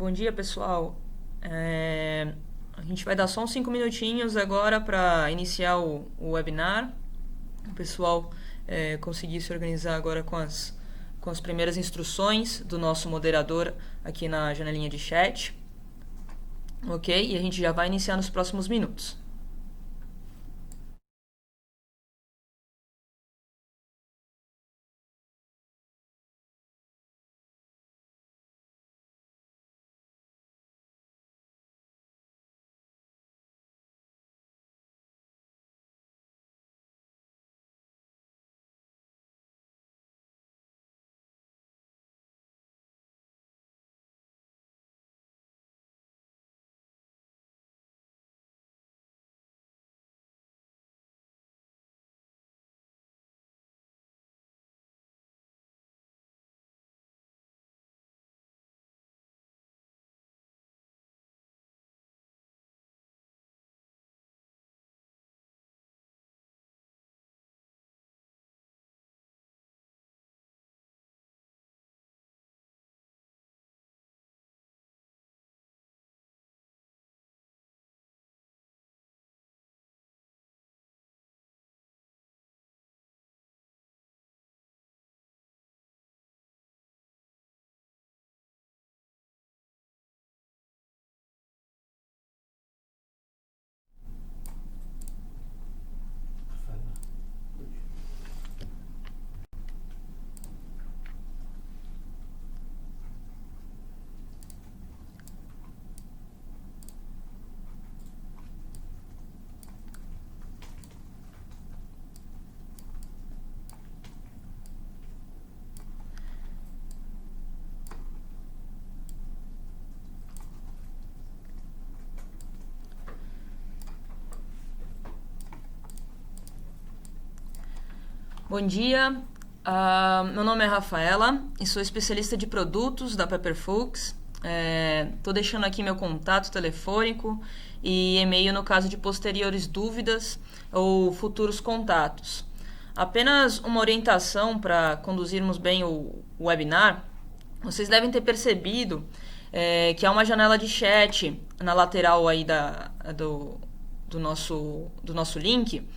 Bom dia, pessoal. A gente vai dar só uns 5 minutinhos agora para iniciar o webinar. O pessoal conseguir se organizar agora com as primeiras instruções do nosso moderador aqui na janelinha de chat. Ok? E a gente já vai iniciar nos próximos minutos. Bom dia, meu nome é Rafaela e sou especialista de produtos da Pepperfolks. Estou deixando aqui meu contato telefônico e e-mail no caso de posteriores dúvidas ou futuros contatos. Apenas uma orientação para conduzirmos bem o webinar. Vocês devem ter percebido que há uma janela de chat na lateral aí do nosso link,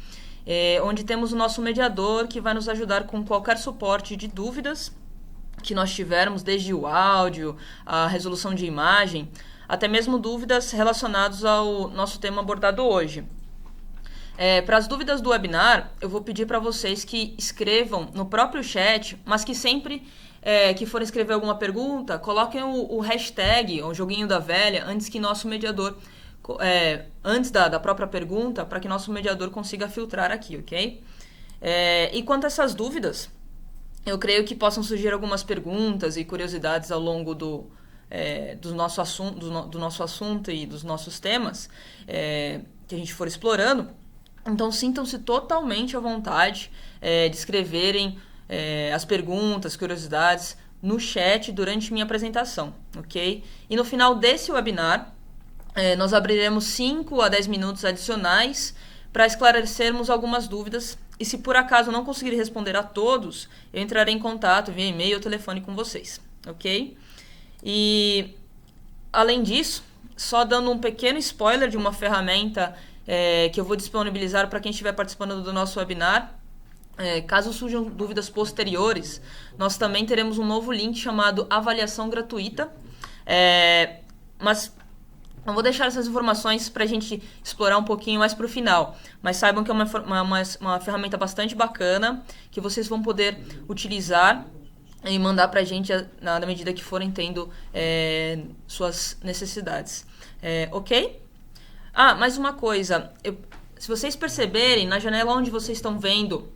onde temos o nosso mediador que vai nos ajudar com qualquer suporte de dúvidas que nós tivermos, desde o áudio, a resolução de imagem, até mesmo dúvidas relacionadas ao nosso tema abordado hoje. Para as dúvidas do webinar, eu vou pedir para vocês que escrevam no próprio chat, mas que sempre que forem escrever alguma pergunta, coloquem o hashtag, o joguinho da velha, antes que nosso mediador antes da própria pergunta, para que nosso mediador consiga filtrar aqui, ok? E quanto a essas dúvidas, eu creio que possam surgir algumas perguntas e curiosidades ao longo do nosso assunto e dos nossos temas que a gente for explorando. Então, sintam-se totalmente à vontade de escreverem as perguntas, curiosidades no chat durante minha apresentação, ok? E no final desse webinar, nós abriremos 5 a 10 minutos adicionais para esclarecermos algumas dúvidas e, se por acaso não conseguir responder a todos, eu entrarei em contato via e-mail ou telefone com vocês, ok? E, além disso, só dando um pequeno spoiler de uma ferramenta que eu vou disponibilizar para quem estiver participando do nosso webinar. Caso surjam dúvidas posteriores, nós também teremos um novo link chamado Avaliação Gratuita, mas eu vou deixar essas informações para a gente explorar um pouquinho mais para o final. Mas saibam que é uma ferramenta bastante bacana, que vocês vão poder utilizar e mandar para a gente na medida que forem tendo suas necessidades. Ok? Mais uma coisa. Se vocês perceberem, na janela onde vocês estão vendo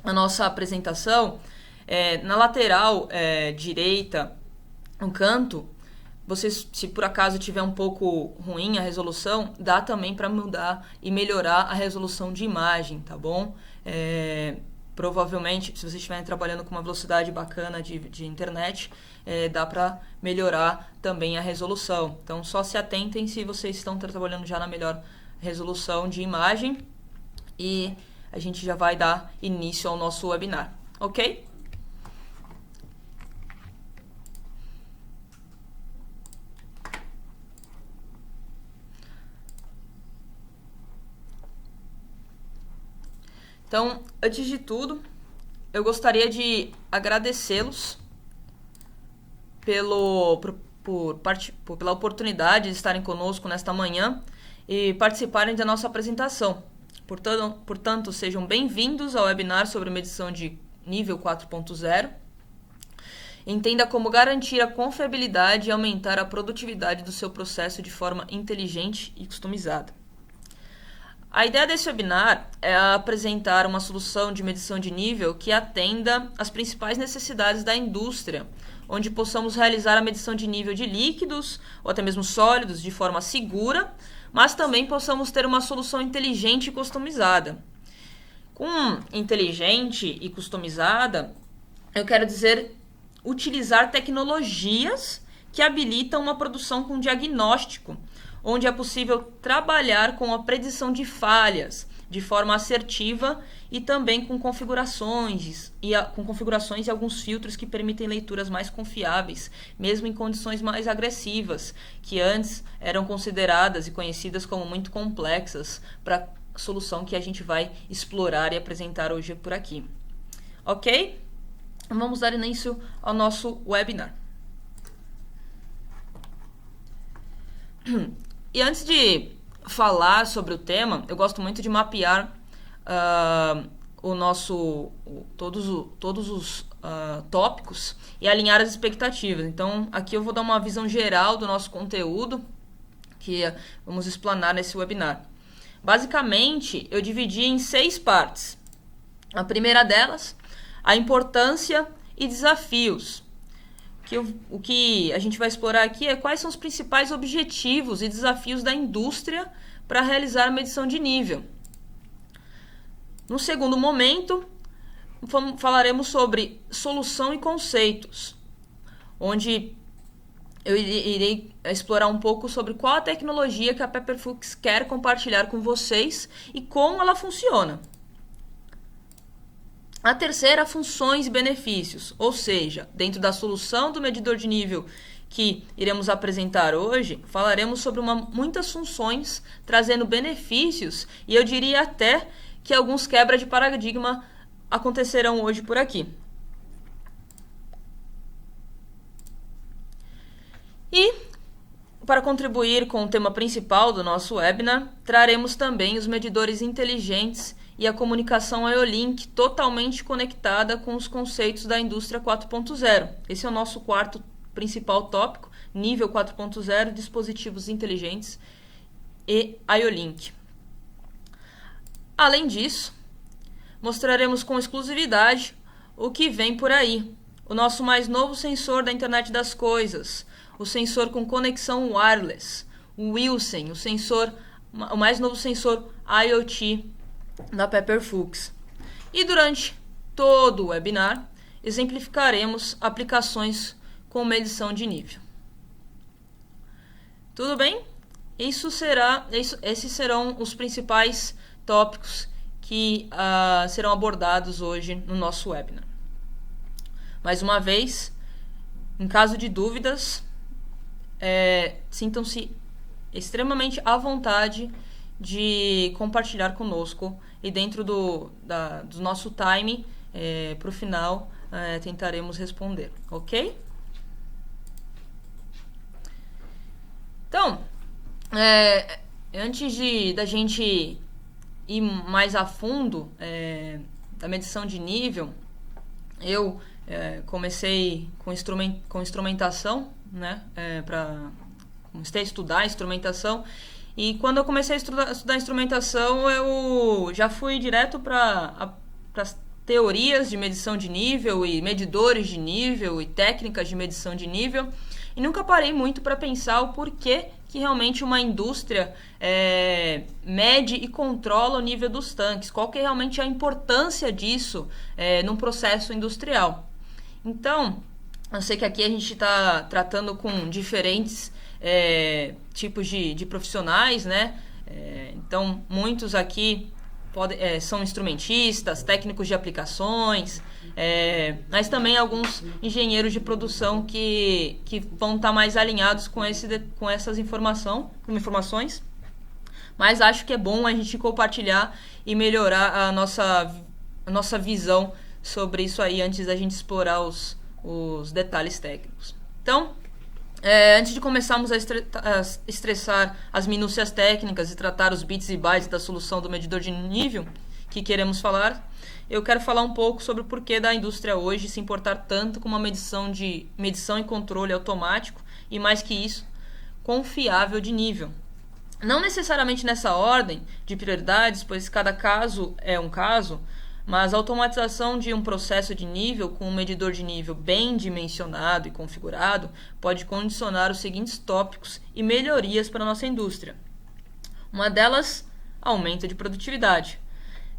a nossa apresentação, na lateral direita, no canto, vocês, se por acaso tiver um pouco ruim a resolução, dá também para mudar e melhorar a resolução de imagem, tá bom? Provavelmente, se vocês estiverem trabalhando com uma velocidade bacana de internet, dá para melhorar também a resolução. Então, só se atentem se vocês estão trabalhando já na melhor resolução de imagem e a gente já vai dar início ao nosso webinar, ok? Então, antes de tudo, eu gostaria de agradecê-los pela oportunidade de estarem conosco nesta manhã e participarem da nossa apresentação. Portanto, sejam bem-vindos ao webinar sobre medição de nível 4.0. Entenda como garantir a confiabilidade e aumentar a produtividade do seu processo de forma inteligente e customizada. A ideia desse webinar é apresentar uma solução de medição de nível que atenda às principais necessidades da indústria, onde possamos realizar a medição de nível de líquidos ou até mesmo sólidos de forma segura, mas também possamos ter uma solução inteligente e customizada. Com inteligente e customizada, eu quero dizer utilizar tecnologias que habilitam uma produção com diagnóstico, onde é possível trabalhar com a predição de falhas de forma assertiva e também com configurações e alguns filtros que permitem leituras mais confiáveis, mesmo em condições mais agressivas, que antes eram consideradas e conhecidas como muito complexas para a solução que a gente vai explorar e apresentar hoje por aqui. Ok? Vamos dar início ao nosso webinar. E antes de falar sobre o tema, eu gosto muito de mapear todos os tópicos e alinhar as expectativas. Então, aqui eu vou dar uma visão geral do nosso conteúdo que vamos explanar nesse webinar. Basicamente, eu dividi em 6 partes. A primeira delas, a importância e desafios. O que a gente vai explorar aqui é quais são os principais objetivos e desafios da indústria para realizar a medição de nível. No segundo momento, falaremos sobre solução e conceitos, onde eu irei explorar um pouco sobre qual a tecnologia que a Pepperfux quer compartilhar com vocês e como ela funciona. A terceira, funções e benefícios, ou seja, dentro da solução do medidor de nível que iremos apresentar hoje, falaremos sobre muitas funções, trazendo benefícios, e eu diria até que alguns quebras de paradigma acontecerão hoje por aqui. E, para contribuir com o tema principal do nosso webinar, traremos também os medidores inteligentes e a comunicação IO-Link totalmente conectada com os conceitos da indústria 4.0. Esse é o nosso quarto principal tópico, nível 4.0, dispositivos inteligentes e IO-Link. Além disso, mostraremos com exclusividade o que vem por aí. O nosso mais novo sensor da internet das coisas, o sensor com conexão wireless, o Wilson, o mais novo sensor IoT da Pepperfux. E durante todo o webinar, exemplificaremos aplicações com medição de nível. Tudo bem? Esses serão os principais tópicos que serão abordados hoje no nosso webinar. Mais uma vez, em caso de dúvidas, sintam-se extremamente à vontade de compartilhar conosco e dentro do nosso time, para o final, tentaremos responder, ok? Então, antes da gente ir mais a fundo da medição de nível, eu comecei com instrumentação, né, comecei a estudar instrumentação. E quando eu comecei a estudar instrumentação, eu já fui direto para as teorias de medição de nível e medidores de nível e técnicas de medição de nível. E nunca parei muito para pensar o porquê que realmente uma indústria mede e controla o nível dos tanques. Qual que é realmente a importância disso num processo industrial. Então, eu sei que aqui a gente está tratando com diferentes tipos de profissionais, né? Então, muitos aqui são instrumentistas, técnicos de aplicações, mas também alguns engenheiros de produção que vão estar mais alinhados com essas informações. Mas acho que é bom a gente compartilhar e melhorar a nossa visão sobre isso aí antes da gente explorar os detalhes técnicos. Então, antes de começarmos a estressar as minúcias técnicas e tratar os bits e bytes da solução do medidor de nível que queremos falar, eu quero falar um pouco sobre o porquê da indústria hoje se importar tanto com uma medição e controle automático e, mais que isso, confiável de nível. Não necessariamente nessa ordem de prioridades, pois cada caso é um caso, mas a automatização de um processo de nível com um medidor de nível bem dimensionado e configurado pode condicionar os seguintes tópicos e melhorias para a nossa indústria. Uma delas, aumento de produtividade.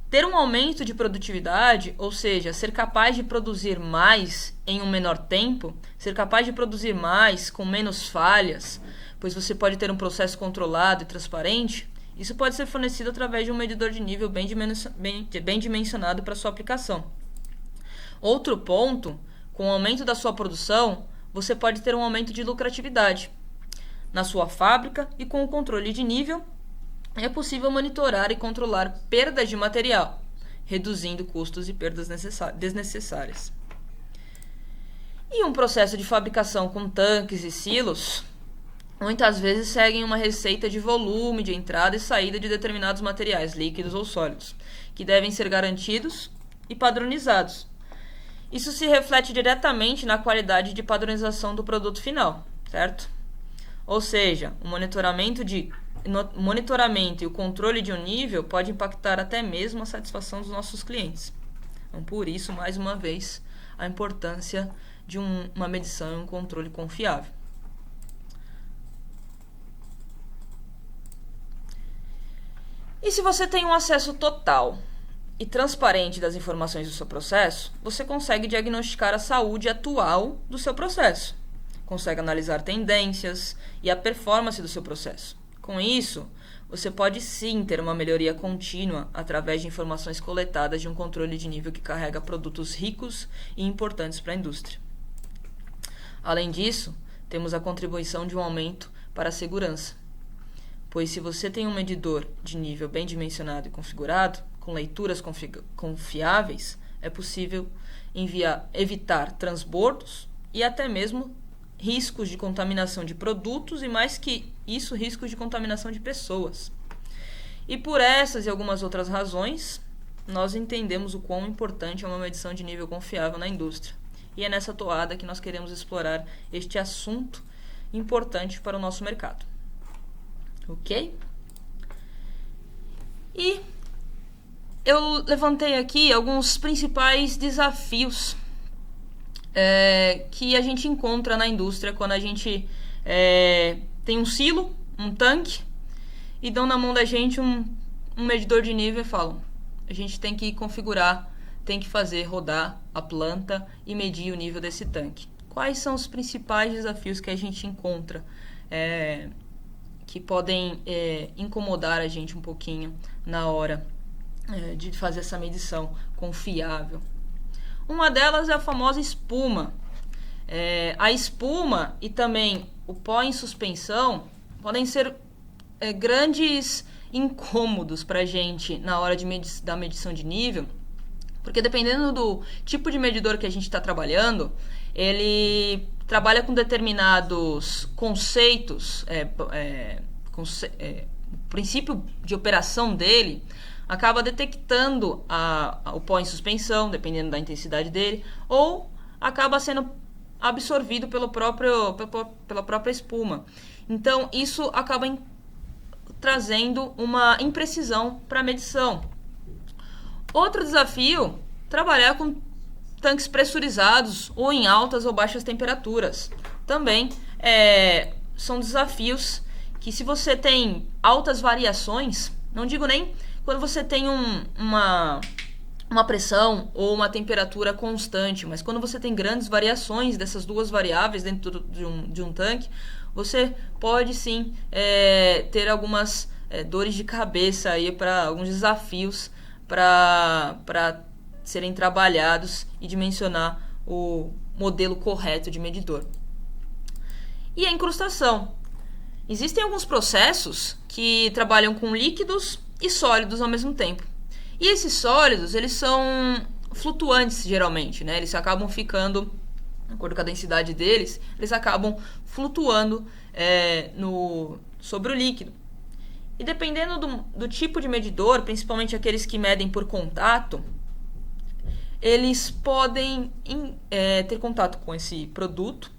Ter um aumento de produtividade, ou seja, ser capaz de produzir mais em um menor tempo, ser capaz de produzir mais com menos falhas, pois você pode ter um processo controlado e transparente, isso pode ser fornecido através de um medidor de nível bem dimensionado para sua aplicação. Outro ponto, com o aumento da sua produção, você pode ter um aumento de lucratividade na sua fábrica e com o controle de nível, é possível monitorar e controlar perdas de material, reduzindo custos e perdas desnecessárias. E um processo de fabricação com tanques e silos, muitas vezes seguem uma receita de volume de entrada e saída de determinados materiais, líquidos ou sólidos, que devem ser garantidos e padronizados. Isso se reflete diretamente na qualidade de padronização do produto final, certo? Ou seja, o monitoramento e o controle de um nível pode impactar até mesmo a satisfação dos nossos clientes. Então, por isso, mais uma vez, a importância de uma medição e um controle confiável. E se você tem um acesso total e transparente das informações do seu processo, você consegue diagnosticar a saúde atual do seu processo, consegue analisar tendências e a performance do seu processo. Com isso, você pode sim ter uma melhoria contínua através de informações coletadas de um controle de nível que carrega produtos ricos e importantes para a indústria. Além disso, temos a contribuição de um aumento para a segurança, pois se você tem um medidor de nível bem dimensionado e configurado, com leituras confiáveis, é possível evitar transbordos e até mesmo riscos de contaminação de produtos e, mais que isso, riscos de contaminação de pessoas. E por essas e algumas outras razões, nós entendemos o quão importante é uma medição de nível confiável na indústria. E é nessa toada que nós queremos explorar este assunto importante para o nosso mercado. Ok? E eu levantei aqui alguns principais desafios que a gente encontra na indústria quando a gente tem um silo, um tanque, e dão na mão da gente um medidor de nível e falam: a gente tem que configurar, tem que fazer rodar a planta e medir o nível desse tanque. Quais são os principais desafios que a gente encontra que podem incomodar a gente um pouquinho na hora de fazer essa medição confiável? Uma delas é a famosa espuma. A espuma e também o pó em suspensão podem ser grandes incômodos para a gente na hora da medição de nível, porque dependendo do tipo de medidor que a gente está trabalhando, ele trabalha com determinados conceitos, o princípio de operação dele acaba detectando o pó em suspensão, dependendo da intensidade dele, ou acaba sendo absorvido pela própria espuma. Então, isso acaba trazendo uma imprecisão para a medição. Outro desafio, trabalhar com tanques pressurizados ou em altas ou baixas temperaturas. Também são desafios que, se você tem altas variações, não digo nem quando você tem uma pressão ou uma temperatura constante, mas quando você tem grandes variações dessas duas variáveis dentro de um tanque, você pode sim ter algumas dores de cabeça aí, para alguns desafios para serem trabalhados e dimensionar o modelo correto de medidor. E a incrustação. Existem alguns processos que trabalham com líquidos e sólidos ao mesmo tempo. E esses sólidos, eles são flutuantes geralmente, né? Eles acabam ficando, de acordo com a densidade deles, eles acabam flutuando sobre o líquido. E dependendo do tipo de medidor, principalmente aqueles que medem por contato, eles podem ter contato com esse produto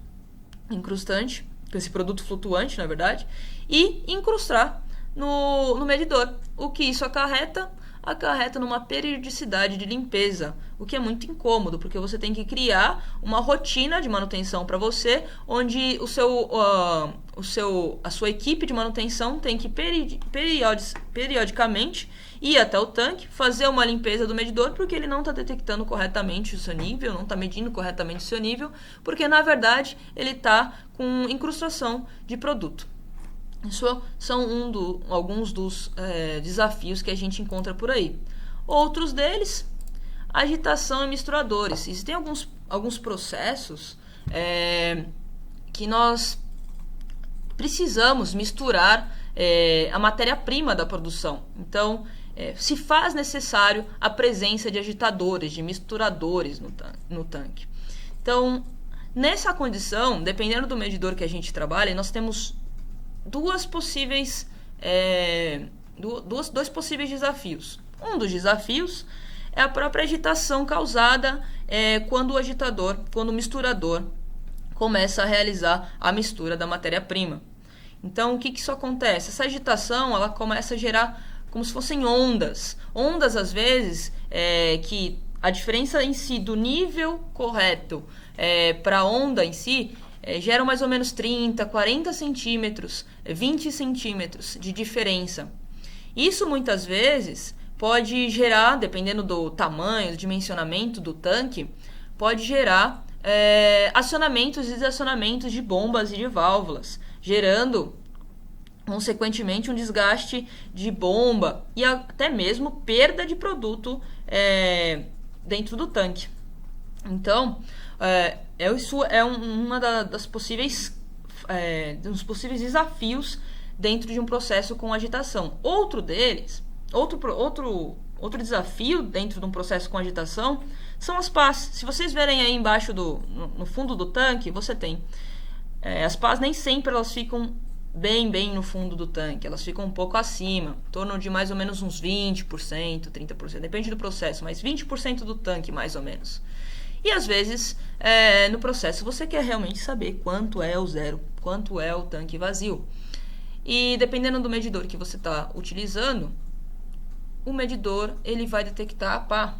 incrustante, com esse produto flutuante, na verdade, e incrustar no medidor. O que isso acarreta numa periodicidade de limpeza, o que é muito incômodo, porque você tem que criar uma rotina de manutenção para você, onde a sua equipe de manutenção tem que periodicamente ir até o tanque, fazer uma limpeza do medidor, porque ele não está detectando corretamente o seu nível, não está medindo corretamente o seu nível, porque na verdade ele está com incrustação de produto. Isso são alguns dos desafios que a gente encontra por aí. Outros deles, agitação e misturadores. Existem alguns processos que nós precisamos misturar a matéria-prima da produção. Então, se faz necessário a presença de agitadores, de misturadores no tanque. Então, nessa condição, dependendo do medidor que a gente trabalha, nós temos dois possíveis desafios. Um dos desafios é a própria agitação causada quando o misturador começa a realizar a mistura da matéria-prima. Então, o que isso acontece? Essa agitação ela começa a gerar como se fossem ondas. Ondas, às vezes, que a diferença em si do nível correto para a onda em si geram mais ou menos 30, 40 centímetros, 20 centímetros de diferença. Isso muitas vezes pode gerar, dependendo do tamanho, do dimensionamento do tanque, pode gerar acionamentos e desacionamentos de bombas e de válvulas, gerando, consequentemente, um desgaste de bomba e até mesmo perda de produto dentro do tanque. Então, isso é uma dos possíveis desafios dentro de um processo com agitação. Outro desafio dentro de um processo com agitação são as pás. Se vocês verem aí embaixo no fundo do tanque, você tem as pás. Nem sempre elas ficam bem no fundo do tanque, elas ficam um pouco acima, em torno de mais ou menos uns 20%, 30%, depende do processo, mas 20% do tanque mais ou menos. E às vezes, no processo, você quer realmente saber quanto é o zero, quanto é o tanque vazio. E dependendo do medidor que você está utilizando, o medidor ele vai detectar a pá.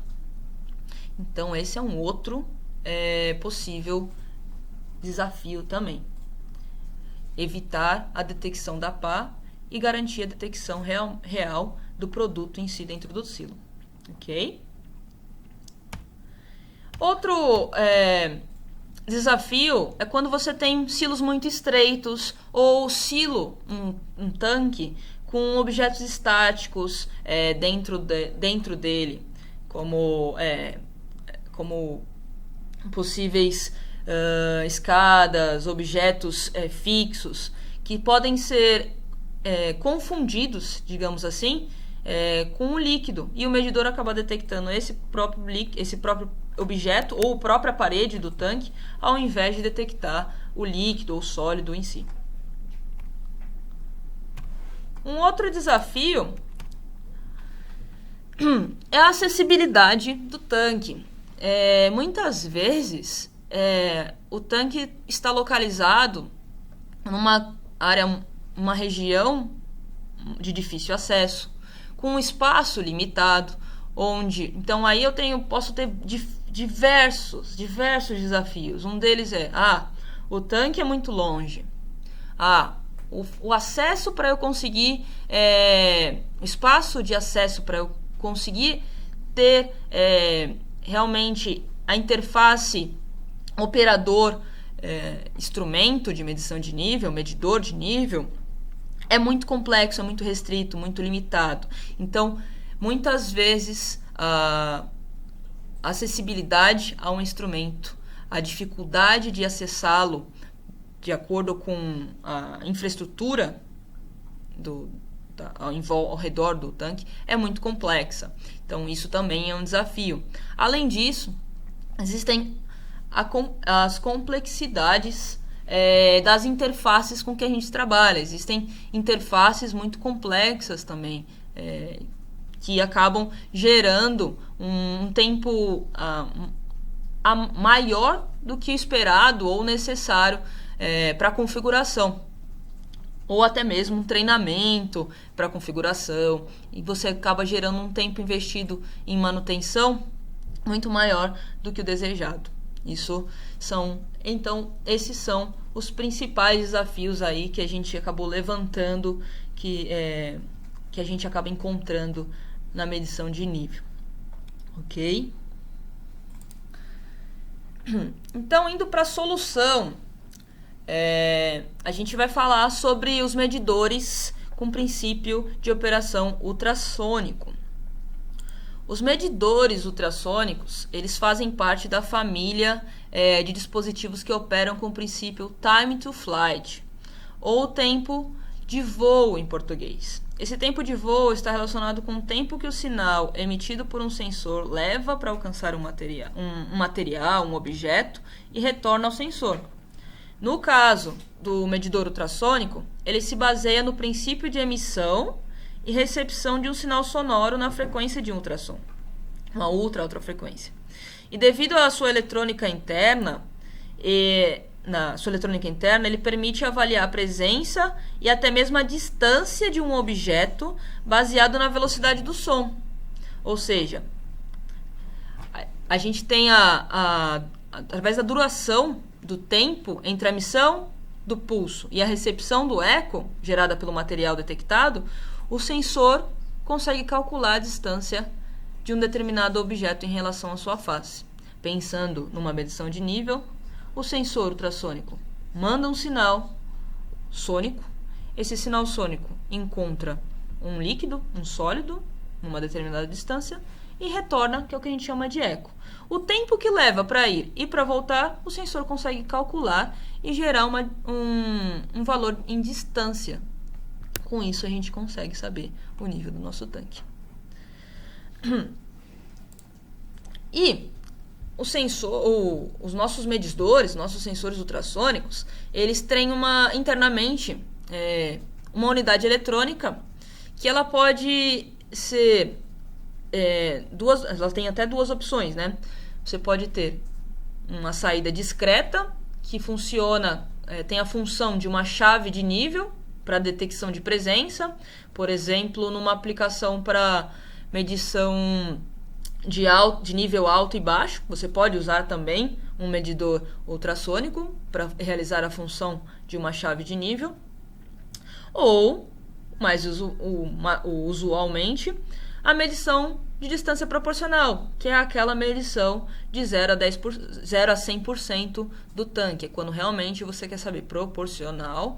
Então, esse é um outro possível desafio também. Evitar a detecção da pá e garantir a detecção real do produto em si dentro do silo. Ok? Outro desafio é quando você tem silos muito estreitos ou um tanque com objetos estáticos dentro dele, como possíveis escadas, objetos fixos, que podem ser confundidos, digamos assim, com o líquido, e o medidor acaba detectando esse próprio objeto ou a própria parede do tanque, ao invés de detectar o líquido ou sólido em si. Um outro desafio é a acessibilidade do tanque. Muitas vezes o tanque está localizado numa área, uma região de difícil acesso, com um espaço limitado, então aí posso ter diversos desafios. Um deles o tanque é muito longe. O acesso para eu conseguir, o espaço de acesso para eu conseguir ter realmente a interface operador, instrumento de medição de nível, medidor de nível, é muito complexo, é muito restrito, muito limitado. Então, muitas vezes, a acessibilidade a um instrumento, a dificuldade de acessá-lo de acordo com a infraestrutura tá, ao redor do tanque é muito complexa. Então, isso também é um desafio. Além disso, existem as complexidades das interfaces com que a gente trabalha. Existem interfaces muito complexas também, que acabam gerando um tempo maior do que esperado ou necessário para a configuração, ou até mesmo um treinamento para configuração, e você acaba gerando um tempo investido em manutenção muito maior do que o desejado. Então, esses são os principais desafios aí que a gente acabou levantando, que a gente acaba encontrando na medição de nível. Ok? Então, indo para a solução, a gente vai falar sobre os medidores com princípio de operação ultrassônico. Os medidores ultrassônicos, eles fazem parte da família de dispositivos que operam com o princípio time to flight, ou tempo de voo em português. Esse tempo de voo está relacionado com o tempo que o sinal emitido por um sensor leva para alcançar um objeto e retorna ao sensor. No caso do medidor ultrassônico, ele se baseia no princípio de emissão e recepção de um sinal sonoro na frequência de um ultrassom, uma ultrafrequência. E devido à sua eletrônica interna, ele permite avaliar a presença e até mesmo a distância de um objeto baseado na velocidade do som. Ou seja, a gente tem através da duração do tempo entre a emissão do pulso e a recepção do eco gerada pelo material detectado, o sensor consegue calcular a distância de um determinado objeto em relação à sua face. Pensando numa medição de nível, o sensor ultrassônico manda um sinal sônico. Esse sinal sônico encontra um líquido, um sólido, numa determinada distância, e retorna, que é o que a gente chama de eco. O tempo que leva para ir e para voltar, o sensor consegue calcular e gerar um valor em distância. Com isso, a gente consegue saber o nível do nosso tanque. E os nossos medidores, nossos sensores ultrassônicos, eles têm internamente uma unidade eletrônica que ela pode ser ela tem até duas opções, né? Você pode ter uma saída discreta que funciona, tem a função de uma chave de nível para detecção de presença, por exemplo, numa aplicação para medição de nível alto e baixo. Você pode usar também um medidor ultrassônico para realizar a função de uma chave de nível, ou, mais usualmente, a medição de distância proporcional, que é aquela medição de 0 a 100% do tanque, quando realmente você quer saber proporcional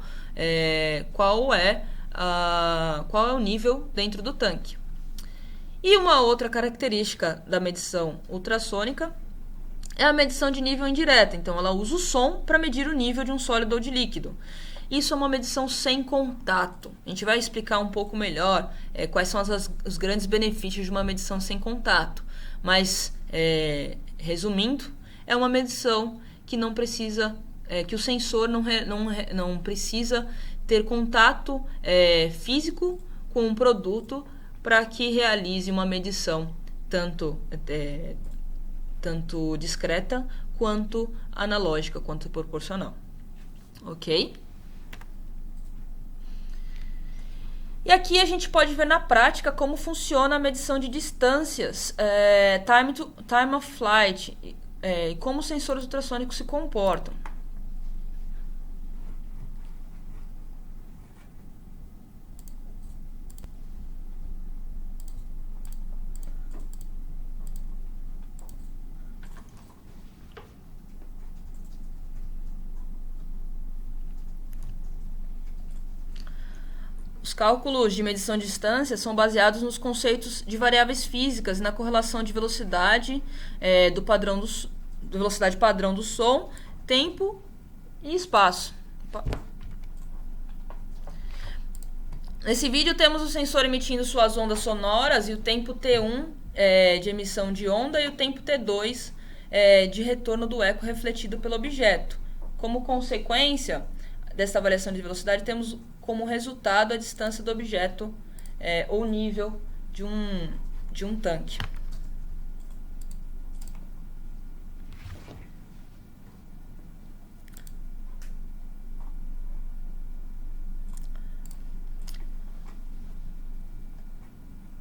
qual é o nível dentro do tanque. E uma outra característica da medição ultrassônica é a medição de nível indireta. Então, ela usa o som para medir o nível de um sólido ou de líquido. Isso é uma medição sem contato. A gente vai explicar um pouco melhor quais são os grandes benefícios de uma medição sem contato. Mas, resumindo, é uma medição que não precisa, que o sensor não precisa ter contato físico com um produto para que realize uma medição tanto discreta quanto analógica, quanto proporcional. Ok? E aqui a gente pode ver na prática como funciona a medição de distâncias, time of flight, e como os sensores ultrassônicos se comportam. Os cálculos de medição de distância são baseados nos conceitos de variáveis físicas e na correlação de velocidade velocidade padrão do som, tempo e espaço. Nesse vídeo temos o sensor emitindo suas ondas sonoras e o tempo T1 de emissão de onda e o tempo T2 de retorno do eco refletido pelo objeto. Como consequência dessa avaliação de velocidade, temos como resultado a distância do objeto ou nível de um tanque.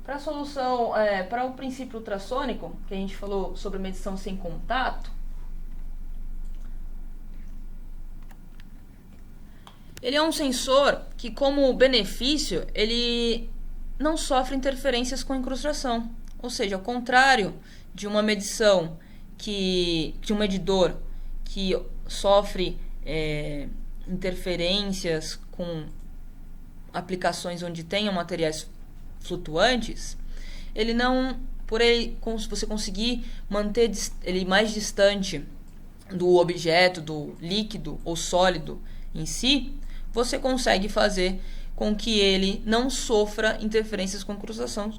Para a solução, para o princípio ultrassônico, que a gente falou sobre medição sem contato, ele é um sensor que, como benefício, ele não sofre interferências com incrustação. Ou seja, ao contrário de uma medição de um medidor que sofre interferências com aplicações onde tenham materiais flutuantes, ele não, se você conseguir manter ele mais distante do objeto, do líquido ou sólido em si, você consegue fazer com que ele não sofra interferências com incrustação,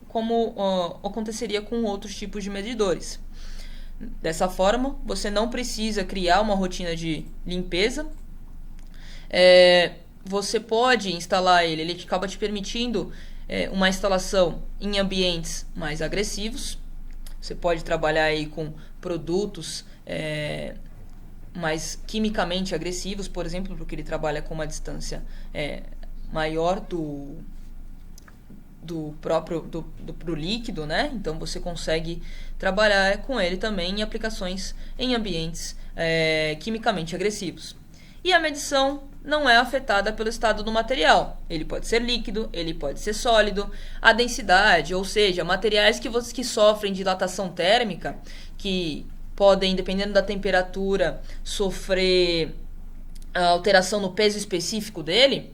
como aconteceria com outros tipos de medidores. Dessa forma, você não precisa criar uma rotina de limpeza. Você pode instalar ele acaba te permitindo uma instalação em ambientes mais agressivos. Você pode trabalhar aí com produtos mais quimicamente agressivos, por exemplo, porque ele trabalha com uma distância maior do pro líquido, né? Então você consegue trabalhar com ele também em aplicações em ambientes quimicamente agressivos. E a medição não é afetada pelo estado do material. Ele pode ser líquido, ele pode ser sólido. A densidade, ou seja, materiais que sofrem dilatação térmica, que podem, dependendo da temperatura, sofrer alteração no peso específico dele,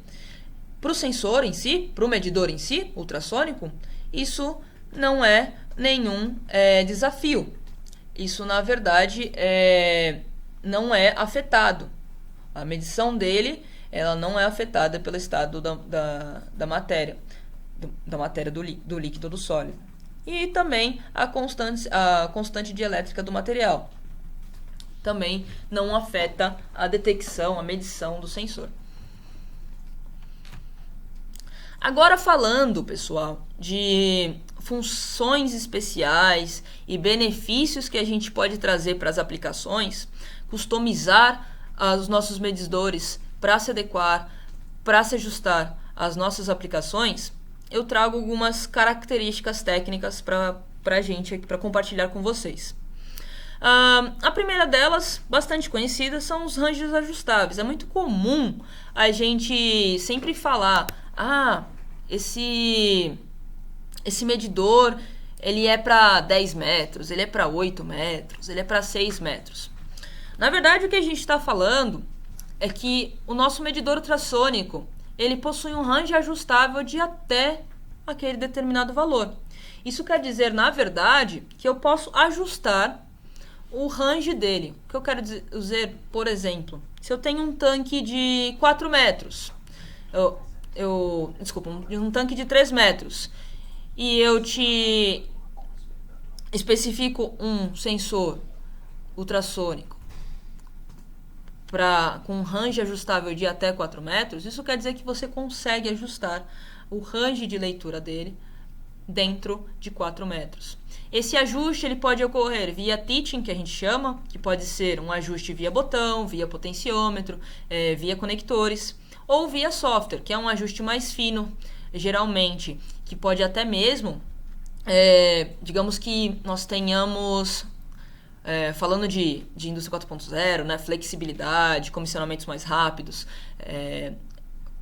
para o sensor em si, para o medidor em si, ultrassônico, isso não é nenhum desafio. Isso, na verdade, não é afetado. A medição dele, ela não é afetada pelo estado da matéria, do líquido ou do sólido. E também a constante dielétrica do material também não afeta a detecção, a medição do sensor. Agora falando, pessoal, de funções especiais e benefícios que a gente pode trazer para as aplicações, customizar os nossos medidores para se adequar, para se ajustar às nossas aplicações, eu trago algumas características técnicas para a gente, para compartilhar com vocês. A primeira delas, bastante conhecida, são os ranges ajustáveis. É muito comum a gente sempre falar, esse medidor ele é para 10 metros, ele é para 8 metros, ele é para 6 metros. Na verdade, o que a gente está falando é que o nosso medidor ultrassônico ele possui um range ajustável de até aquele determinado valor. Isso quer dizer, na verdade, que eu posso ajustar o range dele. O que eu quero dizer, por exemplo, se eu tenho um tanque de 4 metros, um tanque de 3 metros, e eu te especifico um sensor ultrassônico com um range ajustável de até 4 metros, isso quer dizer que você consegue ajustar o range de leitura dele dentro de 4 metros. Esse ajuste ele pode ocorrer via teaching, que a gente chama, que pode ser um ajuste via botão, via potenciômetro, via conectores, ou via software, que é um ajuste mais fino, geralmente, que pode até mesmo, digamos que nós tenhamos, falando de indústria 4.0, né, flexibilidade, comissionamentos mais rápidos,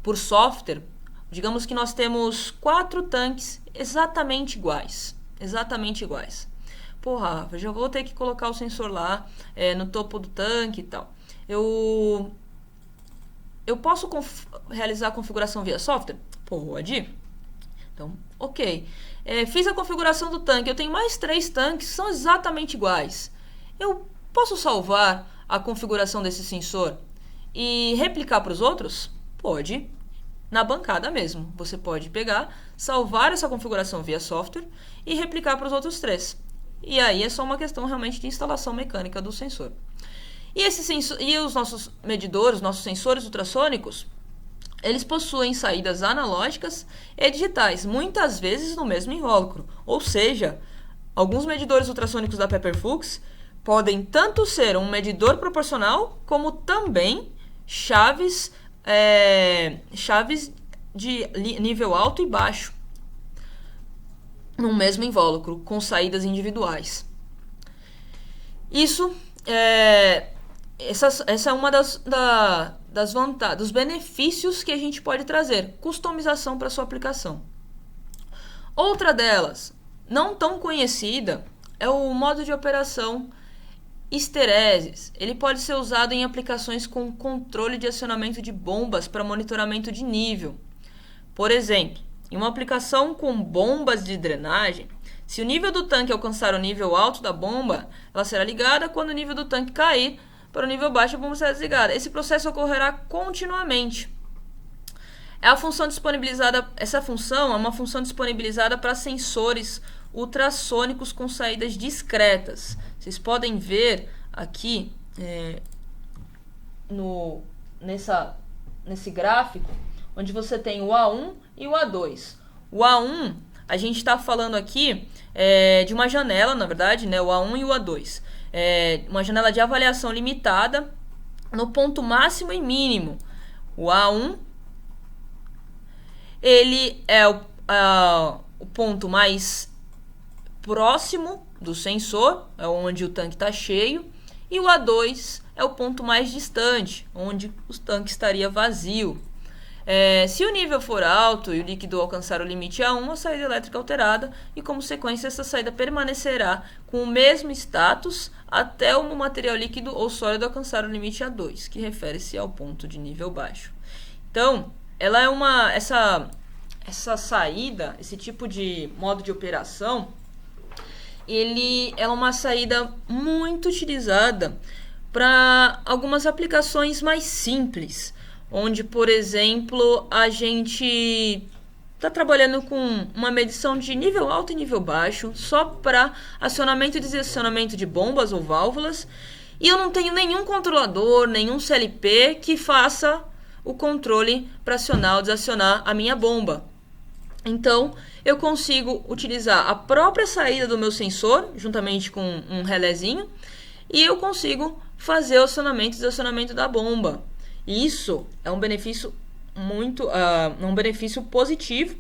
por software, digamos que nós temos 4 tanques exatamente iguais. Porra, eu já vou ter que colocar o sensor lá no topo do tanque e tal. Eu posso realizar a configuração via software? Pode. Então, ok. Fiz a configuração do tanque. Eu tenho mais 3 tanques que são exatamente iguais. Eu posso salvar a configuração desse sensor e replicar para os outros? Pode. na bancada mesmo. Você pode pegar, salvar essa configuração via software e replicar para os outros 3. E aí é só uma questão realmente de instalação mecânica do sensor. E os nossos medidores, nossos sensores ultrassônicos, eles possuem saídas analógicas e digitais, muitas vezes no mesmo invólucro. Ou seja, alguns medidores ultrassônicos da Pepper Fuchs podem tanto ser um medidor proporcional, como também chaves de nível alto e baixo, no mesmo invólucro, com saídas individuais. Essa é uma das vantagens, dos benefícios que a gente pode trazer, customização para sua aplicação. Outra delas, não tão conhecida, é o modo de operação histereses. Ele pode ser usado em aplicações com controle de acionamento de bombas para monitoramento de nível. Por exemplo, em uma aplicação com bombas de drenagem, se o nível do tanque alcançar o nível alto da bomba, ela será ligada. Quando o nível do tanque cair para o nível baixo, a bomba será desligada. Esse processo ocorrerá continuamente. Essa função é uma função disponibilizada para sensores ultrassônicos com saídas discretas. Vocês podem ver aqui nesse gráfico, onde você tem o A1 e o A2. O A1, a gente está falando aqui de uma janela, na verdade, né, o A1 e o A2. Uma janela de avaliação limitada no ponto máximo e mínimo. O A1, ele é o ponto mais próximo do sensor, é onde o tanque está cheio, e o A2 é o ponto mais distante, onde o tanque estaria vazio. Se o nível for alto e o líquido alcançar o limite A1, a saída elétrica alterada, e como sequência essa saída permanecerá com o mesmo status até o material líquido ou sólido alcançar o limite A2, que refere-se ao ponto de nível baixo. Então, ela é essa saída, esse tipo de modo de operação, ele é uma saída muito utilizada para algumas aplicações mais simples, onde, por exemplo, a gente está trabalhando com uma medição de nível alto e nível baixo, só para acionamento e desacionamento de bombas ou válvulas, e eu não tenho nenhum controlador, nenhum CLP que faça o controle para acionar ou desacionar a minha bomba. Então, eu consigo utilizar a própria saída do meu sensor, juntamente com um relézinho, e eu consigo fazer o acionamento e desacionamento da bomba. Isso é um benefício um benefício positivo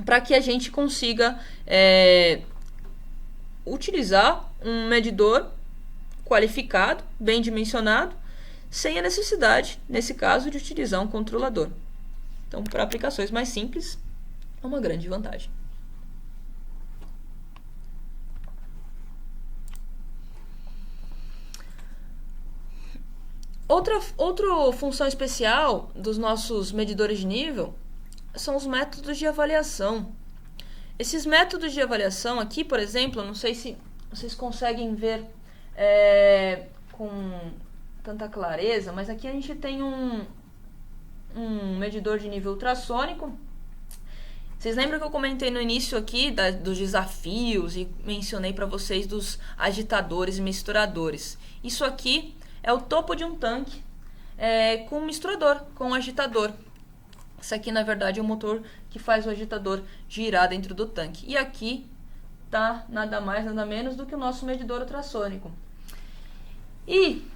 para que a gente consiga utilizar um medidor qualificado, bem dimensionado, sem a necessidade, nesse caso, de utilizar um controlador. Então, para aplicações mais simples, é uma grande vantagem. Outra função especial dos nossos medidores de nível são os métodos de avaliação. Esses métodos de avaliação aqui, por exemplo, não sei se vocês conseguem ver com tanta clareza, mas aqui a gente tem um medidor de nível ultrassônico. Vocês lembram que eu comentei no início aqui dos desafios e mencionei para vocês dos agitadores e misturadores. Isso aqui é o topo de um tanque com um misturador, com um agitador. Isso aqui, na verdade, é o motor que faz o agitador girar dentro do tanque. E aqui está nada mais, nada menos do que o nosso medidor ultrassônico. E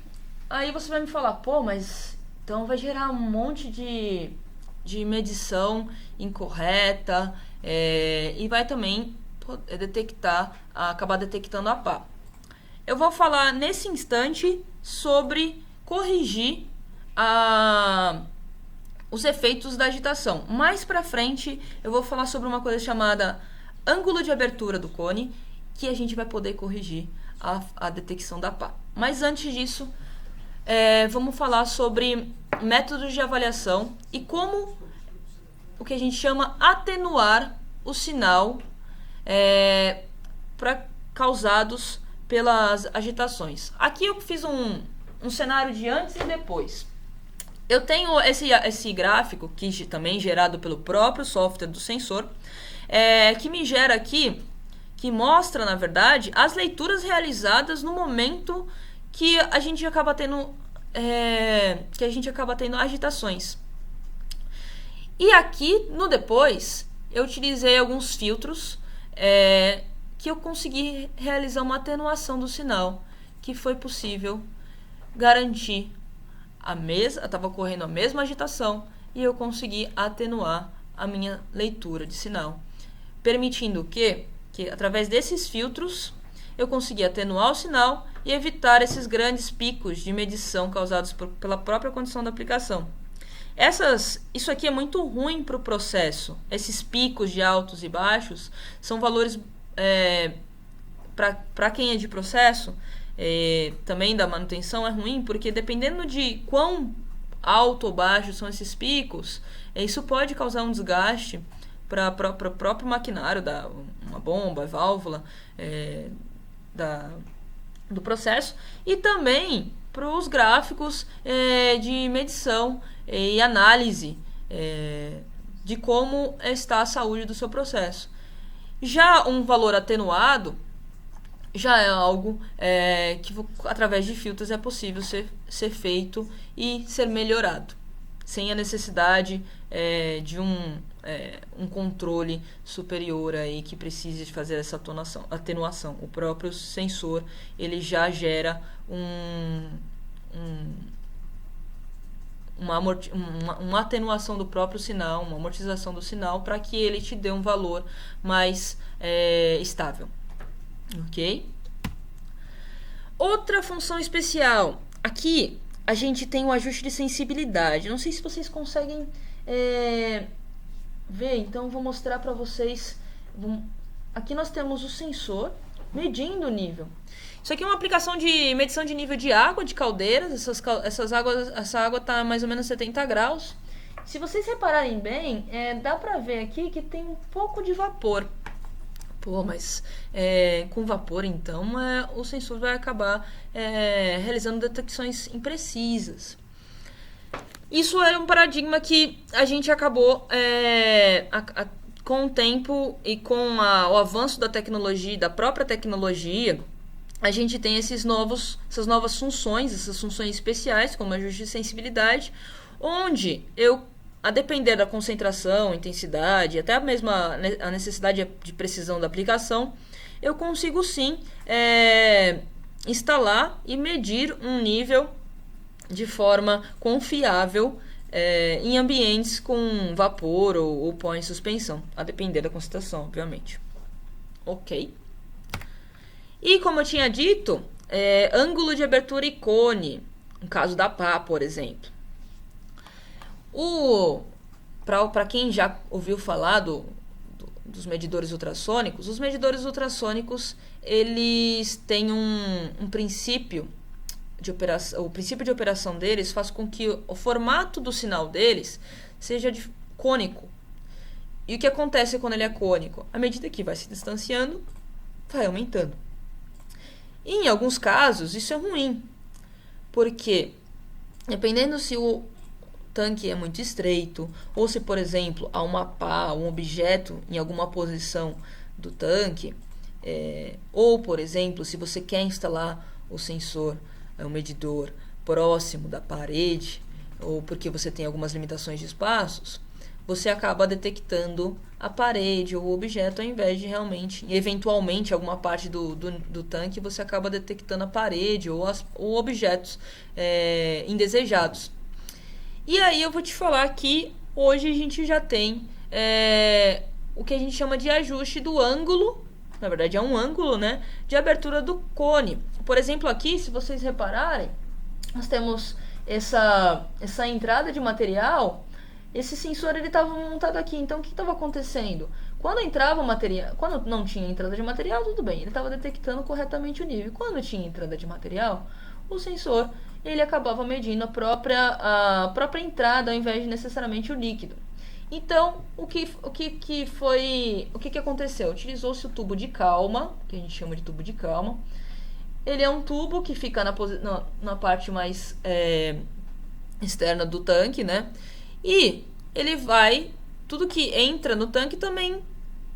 aí você vai me falar, pô, mas então vai gerar um monte de medição incorreta e vai também acabar detectando a pá. Eu vou falar nesse instante sobre corrigir os efeitos da agitação. Mais pra frente eu vou falar sobre uma coisa chamada ângulo de abertura do cone, que a gente vai poder corrigir a detecção da pá. Mas antes disso, vamos falar sobre métodos de avaliação e como o que a gente chama atenuar o sinal causados pelas agitações. Aqui eu fiz um cenário de antes e depois. Eu tenho esse gráfico, que também gerado pelo próprio software do sensor, que me gera aqui, que mostra, na verdade, as leituras realizadas no momento que a gente acaba tendo, agitações. E aqui, no depois, eu utilizei alguns filtros que eu consegui realizar uma atenuação do sinal, que foi possível garantir estava ocorrendo a mesma agitação e eu consegui atenuar a minha leitura de sinal, permitindo que através desses filtros eu consegui atenuar o sinal e evitar esses grandes picos de medição causados pela própria condição da aplicação. Isso aqui é muito ruim para o processo. Esses picos de altos e baixos são valores para quem é de processo, também da manutenção, é ruim, porque dependendo de quão alto ou baixo são esses picos, isso pode causar um desgaste para o próprio maquinário, uma bomba, válvula do processo, e também para os gráficos de medição e análise de como está a saúde do seu processo. Já um valor atenuado já é algo que através de filtros é possível ser feito e ser melhorado, sem a necessidade de um controle superior aí que precise de fazer essa atenuação. O próprio sensor ele já gera uma atenuação do próprio sinal, uma amortização do sinal, para que ele te dê um valor mais estável. Ok? Outra função especial. Aqui a gente tem o ajuste de sensibilidade. Não sei se vocês conseguem ver, então vou mostrar para vocês. Aqui nós temos o sensor medindo o nível. Isso aqui é uma aplicação de medição de nível de água de caldeiras. Essa água está mais ou menos 70 graus. Se vocês repararem bem, dá para ver aqui que tem um pouco de vapor. Mas com vapor, então, o sensor vai acabar realizando detecções imprecisas. Isso é um paradigma que a gente acabou, com o tempo e com o avanço da tecnologia, da própria tecnologia, a gente tem essas novas funções, essas funções especiais, como ajuste de sensibilidade, onde a depender da concentração, intensidade, até mesmo a necessidade de precisão da aplicação, eu consigo sim instalar e medir um nível de forma confiável em ambientes com vapor ou pó em suspensão, a depender da concentração, obviamente. Ok. E como eu tinha dito, ângulo de abertura e cone, no caso da pá, por exemplo. Para quem já ouviu falar dos medidores ultrassônicos, os medidores ultrassônicos eles têm um princípio de operação. O princípio de operação deles faz com que o formato do sinal deles seja cônico. E o que acontece quando ele é cônico? À medida que vai se distanciando, vai aumentando. E em alguns casos isso é ruim, porque dependendo se o tanque é muito estreito, ou se, por exemplo, há uma pá, um objeto em alguma posição do tanque, ou, por exemplo, se você quer instalar o sensor, o medidor, próximo da parede, ou porque você tem algumas limitações de espaços, você acaba detectando a parede ou o objeto, ao invés de realmente, eventualmente, alguma parte do tanque, você acaba detectando a parede ou objetos indesejados. E aí eu vou te falar que hoje a gente já tem o que a gente chama de ajuste do ângulo, na verdade é um ângulo, né, de abertura do cone. Por exemplo, aqui, se vocês repararem, nós temos essa entrada de material. Esse sensor ele estava montado aqui, então o que estava acontecendo? Quando entrava material, quando não tinha entrada de material, tudo bem, ele estava detectando corretamente o nível. Quando tinha entrada de material, o sensor ele acabava medindo a própria entrada ao invés de necessariamente o líquido. Então, o que aconteceu? Utilizou-se o tubo de calma, que a gente chama de tubo de calma. Ele é um tubo que fica na parte mais externa do tanque, né? E ele vai, tudo que entra no tanque também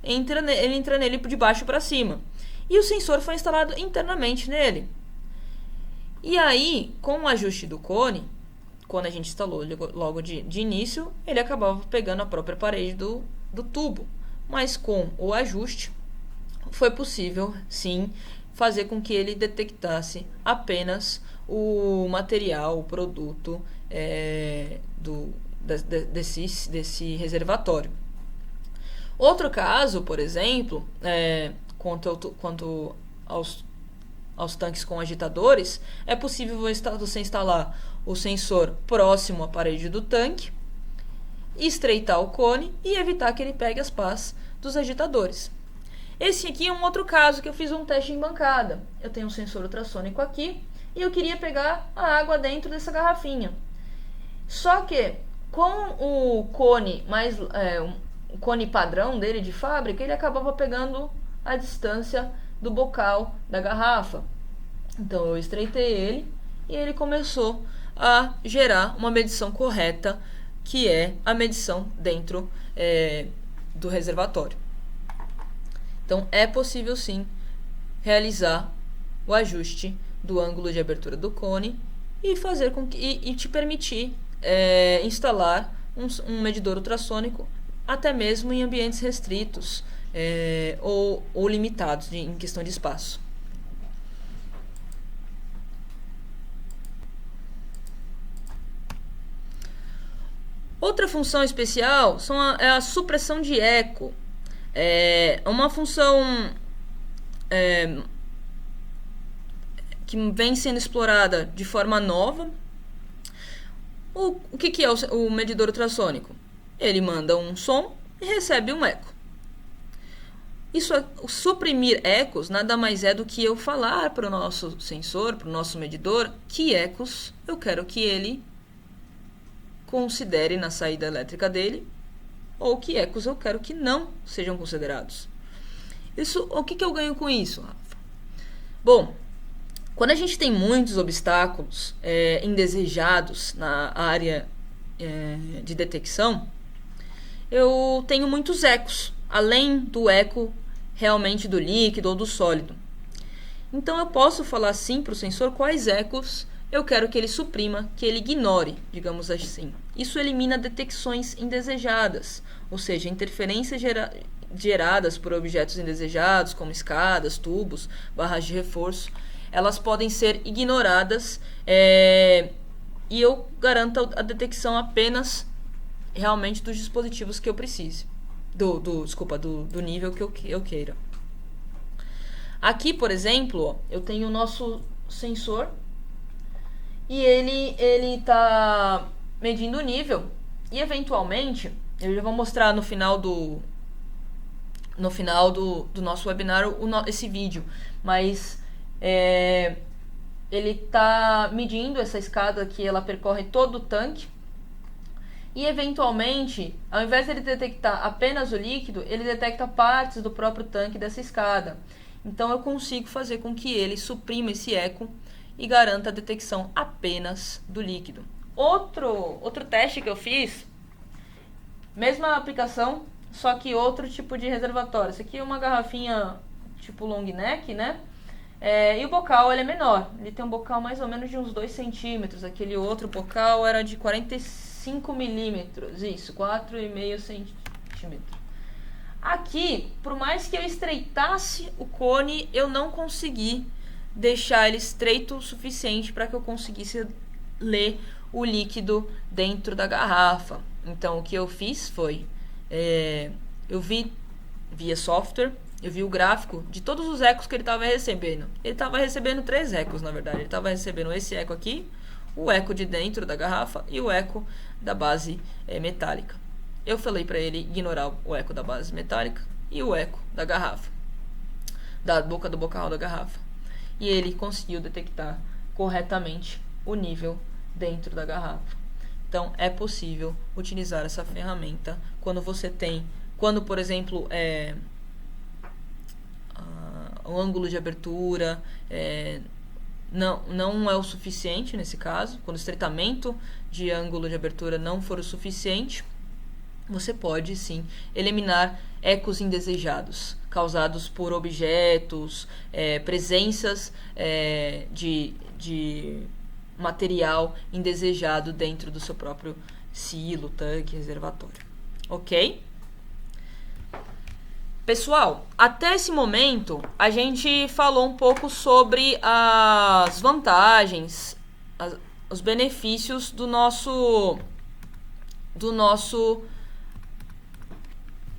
ele entra nele de baixo para cima. E o sensor foi instalado internamente nele. E aí, com o ajuste do cone, quando a gente instalou logo de início, ele acabava pegando a própria parede do tubo. Mas com o ajuste, foi possível, sim, fazer com que ele detectasse apenas o material, o produto desse reservatório. Outro caso, por exemplo, quanto aos tanques com agitadores, é possível você instalar o sensor próximo à parede do tanque, estreitar o cone e evitar que ele pegue as pás dos agitadores. Esse aqui é um outro caso que eu fiz um teste em bancada. Eu tenho um sensor ultrassônico aqui e eu queria pegar a água dentro dessa garrafinha. Só que com o cone o cone padrão dele de fábrica, ele acabava pegando a distância do bocal da garrafa. Então eu estreitei ele e ele começou a gerar uma medição correta, que é a medição dentro do reservatório. Então é possível sim realizar o ajuste do ângulo de abertura do cone e fazer com que e te permitir instalar um medidor ultrassônico até mesmo em ambientes restritos ou limitados em questão de espaço. Outra função especial é a supressão de eco. É uma função que vem sendo explorada de forma nova. O que é o medidor ultrassônico? Ele manda um som e recebe um eco. Suprimir ecos nada mais é do que eu falar para o nosso sensor, para o nosso medidor, que ecos eu quero que ele considere na saída elétrica dele, ou que ecos eu quero que não sejam considerados. O que eu ganho com isso, Rafa? Bom, quando a gente tem muitos obstáculos indesejados na área de detecção, eu tenho muitos ecos, além do eco realmente do líquido ou do sólido. Então eu posso falar sim para o sensor quais ecos eu quero que ele suprima, que ele ignore, digamos assim. Isso elimina detecções indesejadas, ou seja, interferências geradas por objetos indesejados, como escadas, tubos, barras de reforço. Elas podem ser ignoradas e eu garanto a detecção apenas realmente dos dispositivos que eu precise. Do nível que eu queira. Aqui, por exemplo, eu tenho o nosso sensor e ele está medindo o nível e eventualmente, eu já vou mostrar no final do nosso webinar esse vídeo, mas ele está medindo essa escada que ela percorre todo o tanque. E, eventualmente, ao invés de ele detectar apenas o líquido, ele detecta partes do próprio tanque dessa escada. Então, eu consigo fazer com que ele suprima esse eco e garanta a detecção apenas do líquido. Outro teste que eu fiz, mesma aplicação, só que outro tipo de reservatório. Esse aqui é uma garrafinha tipo long neck, né? E o bocal ele é menor. Ele tem um bocal mais ou menos de uns 2 centímetros. Aquele outro bocal era de 45 milímetros. Isso, 4,5 centímetros. Aqui, por mais que eu estreitasse o cone, eu não consegui deixar ele estreito o suficiente para que eu conseguisse ler o líquido dentro da garrafa. Então, o que eu fiz foi... eu vi via software, eu vi o gráfico de todos os ecos que ele estava recebendo. Ele estava recebendo 3 ecos, na verdade. Ele estava recebendo esse eco aqui, o eco de dentro da garrafa e o eco da base metálica. Eu falei para ele ignorar o eco da base metálica e o eco da garrafa, da boca do bocal da garrafa. E ele conseguiu detectar corretamente o nível dentro da garrafa. Então, é possível utilizar essa ferramenta quando, por exemplo, o ângulo de abertura não é o suficiente nesse caso, quando o estreitamento de ângulo de abertura não for o suficiente, você pode sim eliminar ecos indesejados causados por objetos, presenças de material indesejado dentro do seu próprio silo, tanque, reservatório. Ok? Pessoal, até esse momento a gente falou um pouco sobre as vantagens, os benefícios dos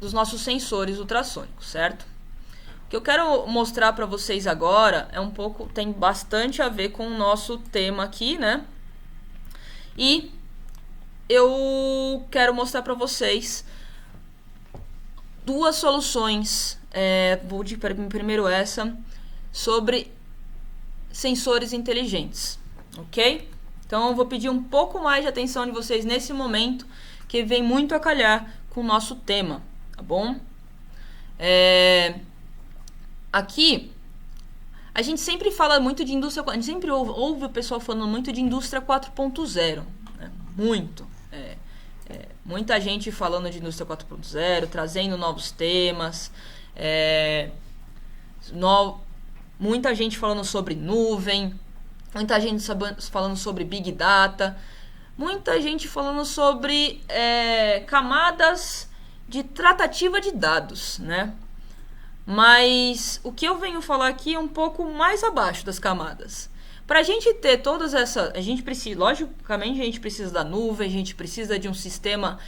nossos sensores ultrassônicos, certo? O que eu quero mostrar para vocês agora tem bastante a ver com o nosso tema aqui, né? E eu quero mostrar para vocês duas soluções, vou de primeiro essa, sobre sensores inteligentes, ok? Então eu vou pedir um pouco mais de atenção de vocês nesse momento, que vem muito a calhar com o nosso tema, tá bom? Aqui, a gente sempre fala muito de indústria, a gente sempre ouve o pessoal falando muito de indústria 4.0, né? Muita gente falando de indústria 4.0, trazendo novos temas, muita gente falando sobre nuvem, muita gente falando sobre Big Data, muita gente falando sobre camadas de tratativa de dados, né? Mas o que eu venho falar aqui é um pouco mais abaixo das camadas. Para a gente ter todas essas... logicamente, a gente precisa da nuvem, a gente precisa de um sistema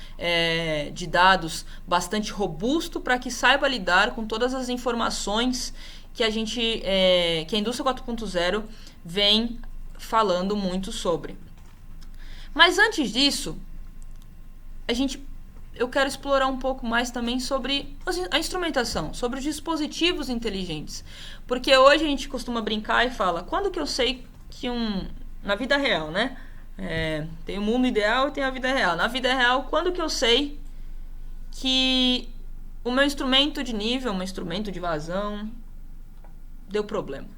de dados bastante robusto para que saiba lidar com todas as informações que que a indústria 4.0 vem falando muito sobre. Mas antes disso, eu quero explorar um pouco mais também sobre a instrumentação, sobre os dispositivos inteligentes. Porque hoje a gente costuma brincar e fala, quando que eu sei que na vida real, né? Tem o mundo ideal e tem a vida real. Na vida real, quando que eu sei que o meu instrumento de nível, meu instrumento de vazão, deu problema?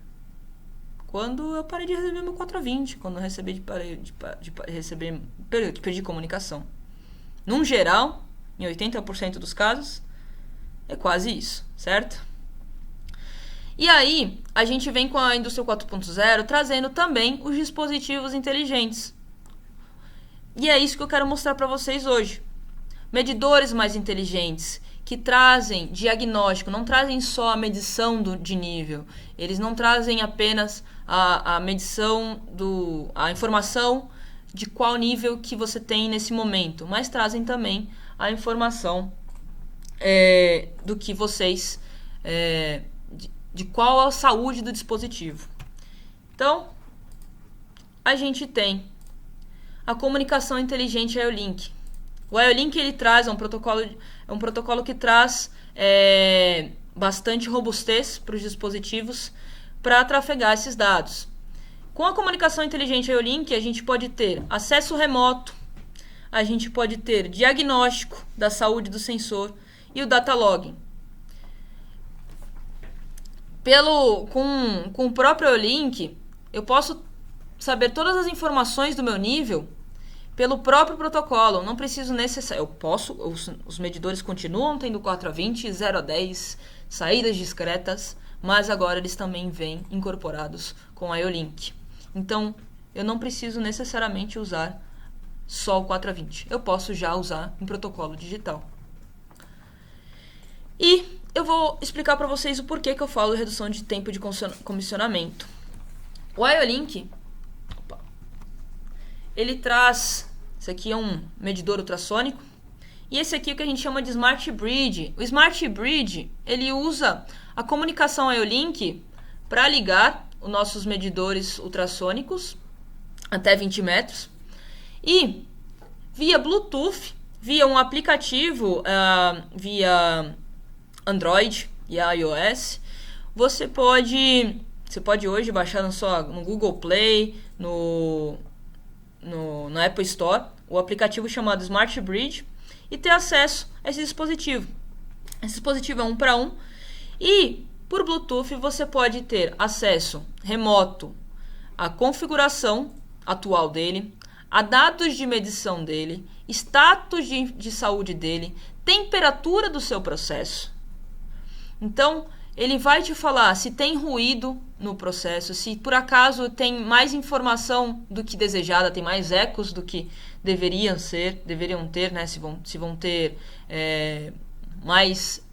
Quando eu parei de receber meu 420, quando eu perdi comunicação. Num geral, em 80% dos casos, é quase isso, certo? E aí, a gente vem com a indústria 4.0 trazendo também os dispositivos inteligentes. E é isso que eu quero mostrar para vocês hoje. Medidores mais inteligentes, que trazem diagnóstico, não trazem só a medição de nível. Eles não trazem apenas a medição, a informação de qual nível que você tem nesse momento, mas trazem também a informação do que vocês... de qual é a saúde do dispositivo. Então, a gente tem a comunicação inteligente IO-Link. O IO-Link ele traz um protocolo que traz bastante robustez para os dispositivos para trafegar esses dados. Com a comunicação inteligente IO-Link, a gente pode ter acesso remoto, a gente pode ter diagnóstico da saúde do sensor e o data logging. Com o próprio IO-Link, eu posso saber todas as informações do meu nível pelo próprio protocolo. Eu não preciso os medidores continuam tendo 4 a 20, 0 a 10, saídas discretas, mas agora eles também vêm incorporados com o IO-Link. Então, eu não preciso necessariamente usar só o 4 a 20. Eu posso já usar um protocolo digital. E eu vou explicar para vocês o porquê que eu falo de redução de tempo de comissionamento. O IO-Link, ele traz... Esse aqui é um medidor ultrassônico. E esse aqui é o que a gente chama de Smart Bridge. O Smart Bridge, ele usa a comunicação IO-Link para ligar os nossos medidores ultrassônicos até 20 metros. E via Bluetooth, via um aplicativo, via Android e iOS, você pode hoje baixar no Google Play, no Apple Store, o aplicativo chamado Smart Bridge e ter acesso a esse dispositivo. Esse dispositivo é 1 para 1 e por Bluetooth você pode ter acesso remoto a configuração atual dele, a dados de medição dele, status de saúde dele, temperatura do seu processo. Então, ele vai te falar se tem ruído no processo, se por acaso tem mais informação do que desejada, tem mais ecos do que deveriam ter, né? Se vão ter mais...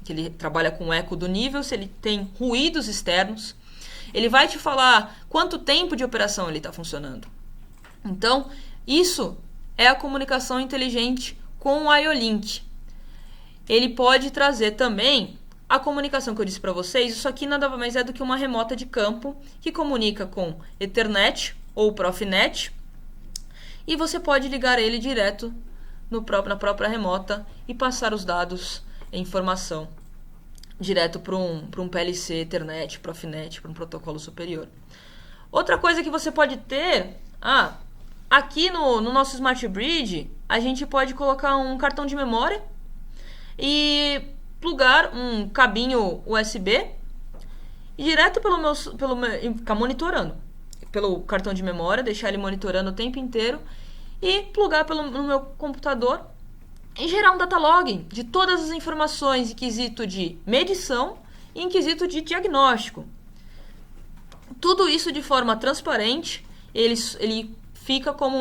que ele trabalha com eco do nível, se ele tem ruídos externos. Ele vai te falar quanto tempo de operação ele está funcionando. Então, isso é a comunicação inteligente com o IO-Link. Ele pode trazer também a comunicação que eu disse para vocês. Isso aqui nada mais é do que uma remota de campo que comunica com Ethernet ou Profinet, e você pode ligar ele direto na própria remota e passar os dados e informação direto para um PLC, Ethernet, Profinet, para um protocolo superior. Outra coisa que você pode ter, aqui no nosso Smart Bridge, a gente pode colocar um cartão de memória e plugar um cabinho USB e direto ficar monitorando pelo cartão de memória, deixar ele monitorando o tempo inteiro e plugar no meu computador e gerar um datalog de todas as informações em quesito de medição e em quesito de diagnóstico. Tudo isso de forma transparente. Ele fica como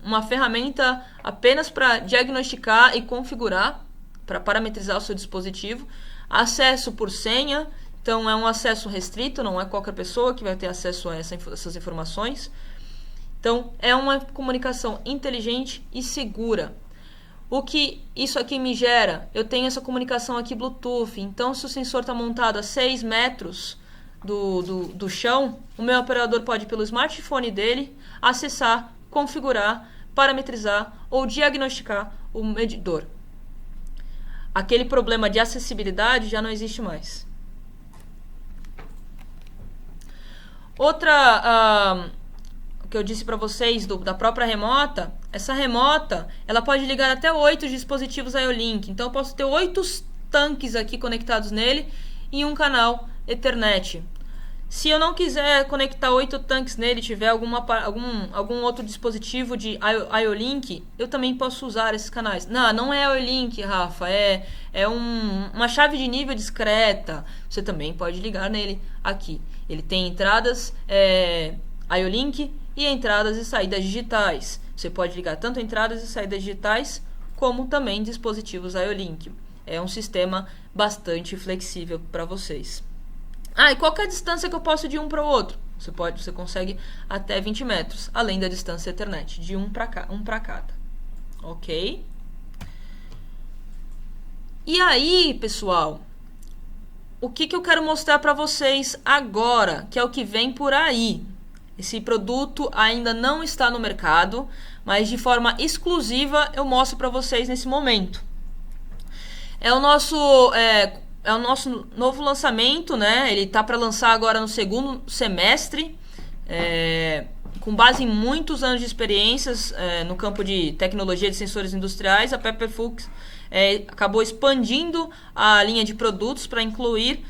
uma ferramenta apenas para diagnosticar e configurar, para parametrizar o seu dispositivo. Acesso por senha, então é um acesso restrito, não é qualquer pessoa que vai ter acesso a essas informações. Então é uma comunicação inteligente e segura. O que isso aqui me gera? Eu tenho essa comunicação aqui Bluetooth, então se o sensor está montado a 6 metros do chão, o meu operador pode, pelo smartphone dele, acessar, configurar, parametrizar ou diagnosticar o medidor. Aquele problema de acessibilidade já não existe mais. Outra... que eu disse para vocês da própria remota, essa remota ela pode ligar até 8 dispositivos IO-Link. Então eu posso ter 8 tanques aqui conectados nele em um canal Ethernet. Se eu não quiser conectar 8 tanques nele, tiver algum outro dispositivo de IO-Link, eu também posso usar esses canais. Não é IO-Link, Rafa, é uma chave de nível discreta. Você também pode ligar nele aqui. Ele tem entradas IO-Link e entradas e saídas digitais. Você pode ligar tanto entradas e saídas digitais, como também dispositivos IO-Link. É um sistema bastante flexível para vocês. E qual que é a distância que eu posso de um para o outro? Você consegue até 20 metros, além da distância Ethernet, de um para cada. Ok? E aí, pessoal, o que eu quero mostrar para vocês agora, que é o que vem por aí. Esse produto ainda não está no mercado, mas de forma exclusiva eu mostro para vocês nesse momento. É o nosso novo lançamento, né? Ele está para lançar agora no segundo semestre, com base em muitos anos de experiências no campo de tecnologia de sensores industriais. A Pepper Fuchs acabou expandindo a linha de produtos para incluir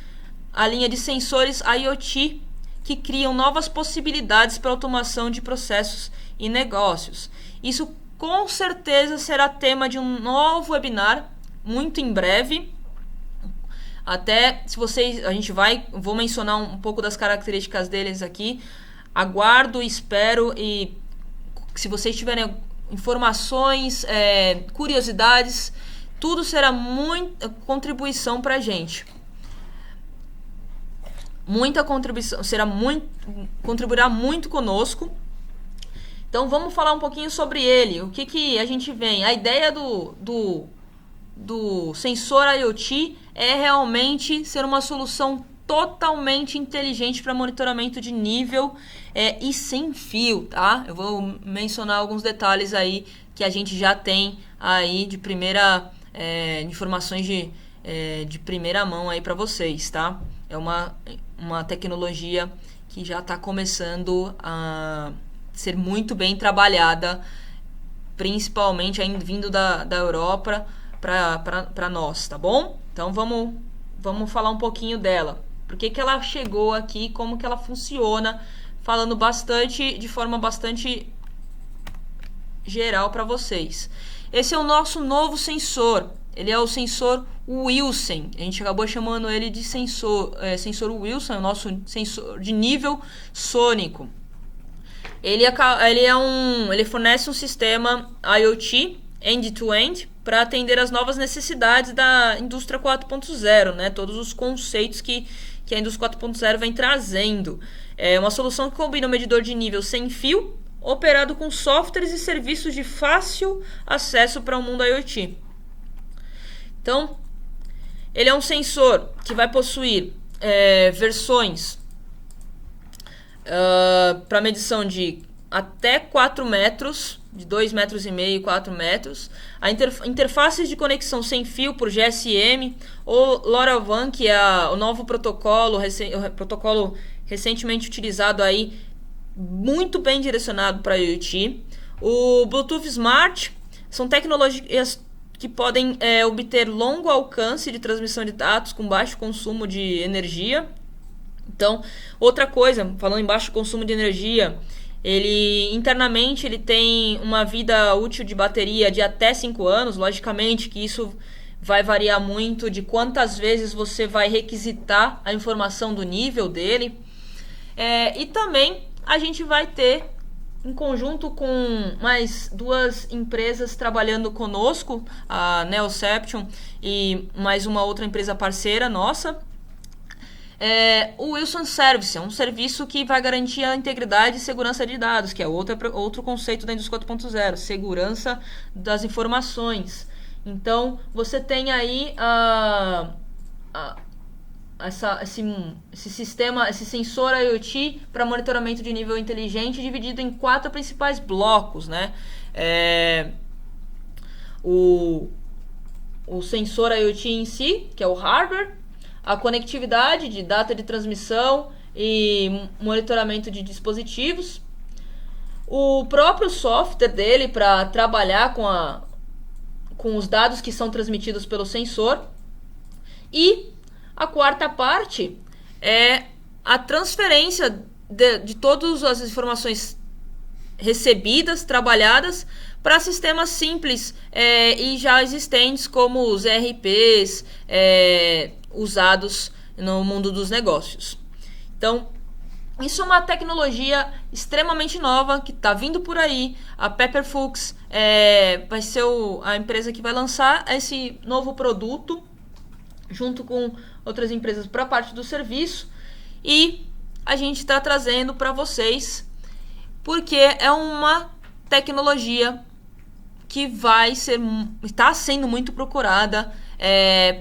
a linha de sensores IoT, que criam novas possibilidades para automação de processos e negócios. Isso com certeza será tema de um novo webinar muito em breve. Até se vocês, vou mencionar um pouco das características deles aqui. Aguardo, espero, e se vocês tiverem informações, curiosidades, tudo será muita contribuição para a gente. Muita contribuição, contribuirá muito conosco. Então vamos falar um pouquinho sobre ele. O que a gente vem? A ideia do sensor IoT é realmente ser uma solução totalmente inteligente para monitoramento de nível e sem fio, tá? Eu vou mencionar alguns detalhes aí que a gente já tem aí de primeira informações de primeira mão aí para vocês, tá? É uma tecnologia que já está começando a ser muito bem trabalhada, principalmente ainda vindo da Europa para nós, tá bom? Então vamos falar um pouquinho dela. Por que ela chegou aqui, como que ela funciona, falando de forma bastante geral para vocês. Esse é o nosso novo sensor. Ele é o sensor Wilson. A gente acabou chamando ele de sensor Wilson, é o nosso sensor de nível sônico. Ele fornece um sistema IoT end-to-end para atender as novas necessidades da indústria 4.0, né? Todos os conceitos que a indústria 4.0 vem trazendo. É uma solução que combina um medidor de nível sem fio, operado com softwares e serviços de fácil acesso para o mundo IoT. Então, ele é um sensor que vai possuir versões para medição de até 4 metros, de 2,5 metros, 4 metros. A interfaces de conexão sem fio por GSM ou LoRaWAN, que é o novo protocolo recentemente utilizado aí, muito bem direcionado para IoT. O Bluetooth Smart são tecnologias que podem obter longo alcance de transmissão de dados com baixo consumo de energia. Então, outra coisa, falando em baixo consumo de energia, internamente ele tem uma vida útil de bateria de até 5 anos. Logicamente que isso vai variar muito de quantas vezes você vai requisitar a informação do nível dele. E também a gente vai ter, em conjunto com mais 2 empresas trabalhando conosco, a Neoception e mais uma outra empresa parceira nossa, o Wilson Service, é um serviço que vai garantir a integridade e segurança de dados, que é outro conceito da indústria 4.0, segurança das informações. Então, você tem aí esse sistema, esse sensor IoT para monitoramento de nível inteligente, dividido em 4 principais blocos, né? O sensor IoT em si, que é o hardware, a conectividade de data de transmissão e monitoramento de dispositivos, o próprio software dele para trabalhar com os dados que são transmitidos pelo sensor, e a quarta parte é a transferência de todas as informações recebidas, trabalhadas, para sistemas simples e já existentes, como os ERPs usados no mundo dos negócios. Então, isso é uma tecnologia extremamente nova que está vindo por aí. A Pepperfuchs vai ser a empresa que vai lançar esse novo produto, junto com outras empresas para a parte do serviço, e a gente está trazendo para vocês porque é uma tecnologia que está sendo muito procurada,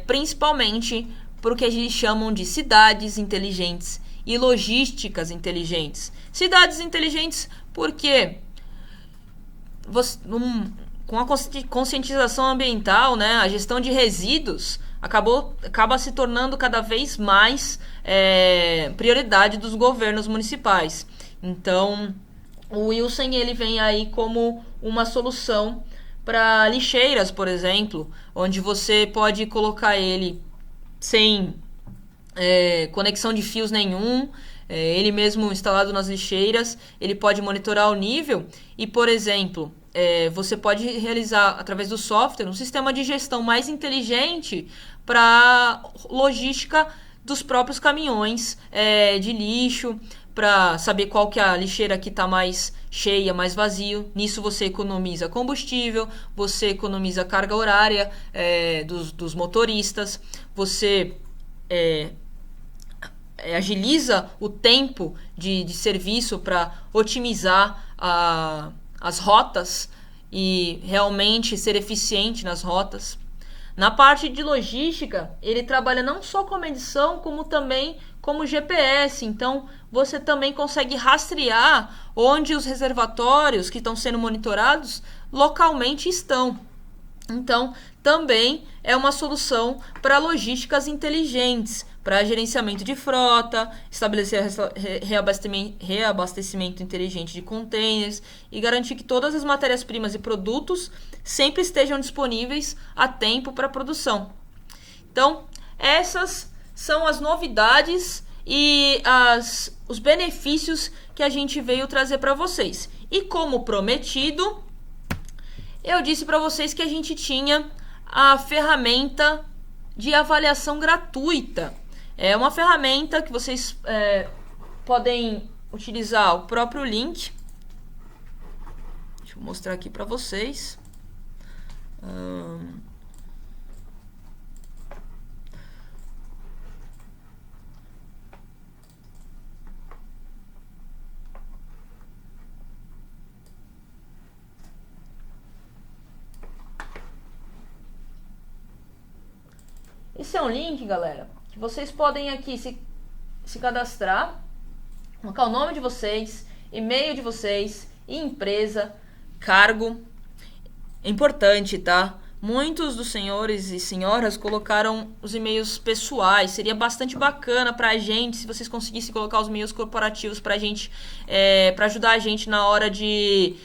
principalmente por o que a gente chamam de cidades inteligentes e logísticas inteligentes. Cidades inteligentes porque com a conscientização ambiental, né, a gestão de resíduos acaba se tornando cada vez mais prioridade dos governos municipais. Então, o Wilson ele vem aí como uma solução para lixeiras, por exemplo, onde você pode colocar ele sem conexão de fios nenhum, ele mesmo instalado nas lixeiras. Ele pode monitorar o nível e, por exemplo, você pode realizar, através do software, um sistema de gestão mais inteligente para logística dos próprios caminhões de lixo, para saber qual que é a lixeira que está mais cheia, mais vazio. Nisso você economiza combustível, você economiza carga horária dos motoristas, você agiliza o tempo de serviço para otimizar as rotas e realmente ser eficiente nas rotas. Na parte de logística, ele trabalha não só com a medição, como também como GPS. Então, você também consegue rastrear onde os reservatórios que estão sendo monitorados localmente estão. Então, também é uma solução para logísticas inteligentes, para gerenciamento de frota, estabelecer reabastecimento inteligente de containers e garantir que todas as matérias-primas e produtos sempre estejam disponíveis a tempo para produção. Então, essas são as novidades e os benefícios que a gente veio trazer para vocês. E como prometido, eu disse para vocês que a gente tinha a ferramenta de avaliação gratuita. É uma ferramenta que vocês podem utilizar o próprio link. Deixa eu mostrar aqui para vocês. Esse é um link, galera, que vocês podem aqui se cadastrar, colocar o nome de vocês, e-mail de vocês, empresa, cargo. É importante, tá? Muitos dos senhores e senhoras colocaram os e-mails pessoais. Seria bastante bacana pra gente se vocês conseguissem colocar os e-mails corporativos pra gente, pra ajudar a gente na hora de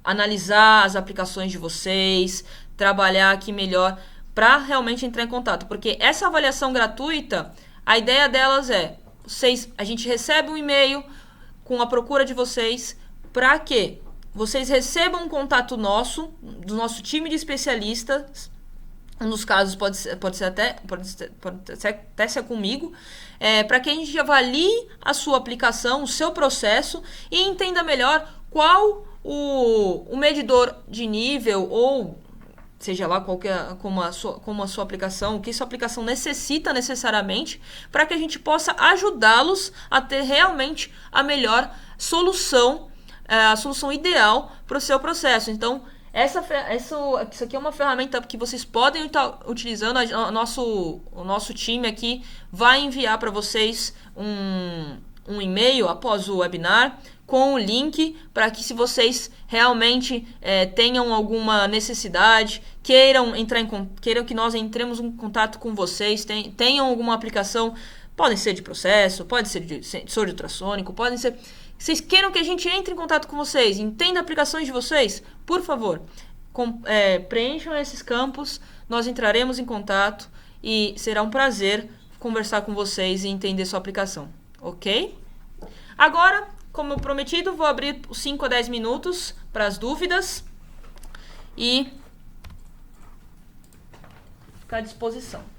analisar as aplicações de vocês, trabalhar aqui melhor para realmente entrar em contato, porque essa avaliação gratuita, a ideia delas é, a gente recebe um e-mail com a procura de vocês, para que vocês recebam um contato nosso, do nosso time de especialistas, nos casos pode ser até ser comigo, para que a gente avalie a sua aplicação, o seu processo e entenda melhor qual o medidor de nível ou seja lá como a sua aplicação, o que sua aplicação necessita necessariamente, para que a gente possa ajudá-los a ter realmente a melhor solução, a solução ideal para o seu processo. Então, isso aqui é uma ferramenta que vocês podem estar utilizando. O nosso time aqui vai enviar para vocês um e-mail após o webinar com o link para que, se vocês realmente tenham alguma necessidade, queiram que nós entremos em contato com vocês, tenham alguma aplicação, podem ser de processo, pode ser de sensor de ultrassônico, podem ser... Vocês queiram que a gente entre em contato com vocês, entenda aplicações de vocês, por favor, preencham esses campos, nós entraremos em contato e será um prazer conversar com vocês e entender sua aplicação, ok? Agora, como prometido, vou abrir os 5 a 10 minutos para as dúvidas e ficar à disposição.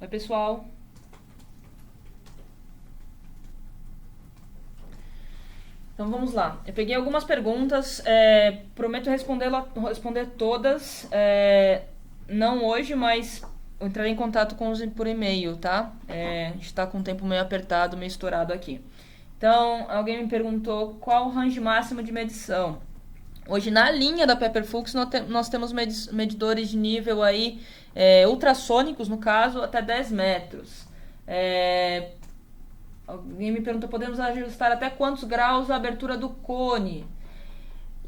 Oi, pessoal. Então vamos lá. Eu peguei algumas perguntas, prometo responder todas, não hoje, mas eu entrarei em contato por e-mail, tá? A gente está com o tempo meio apertado, meio estourado aqui. Então, alguém me perguntou qual o range máximo de medição. Hoje, na linha da Pepperfux, nós temos medidores de nível aí, ultrassônicos, no caso, até 10 metros. Alguém me perguntou, podemos ajustar até quantos graus a abertura do cone?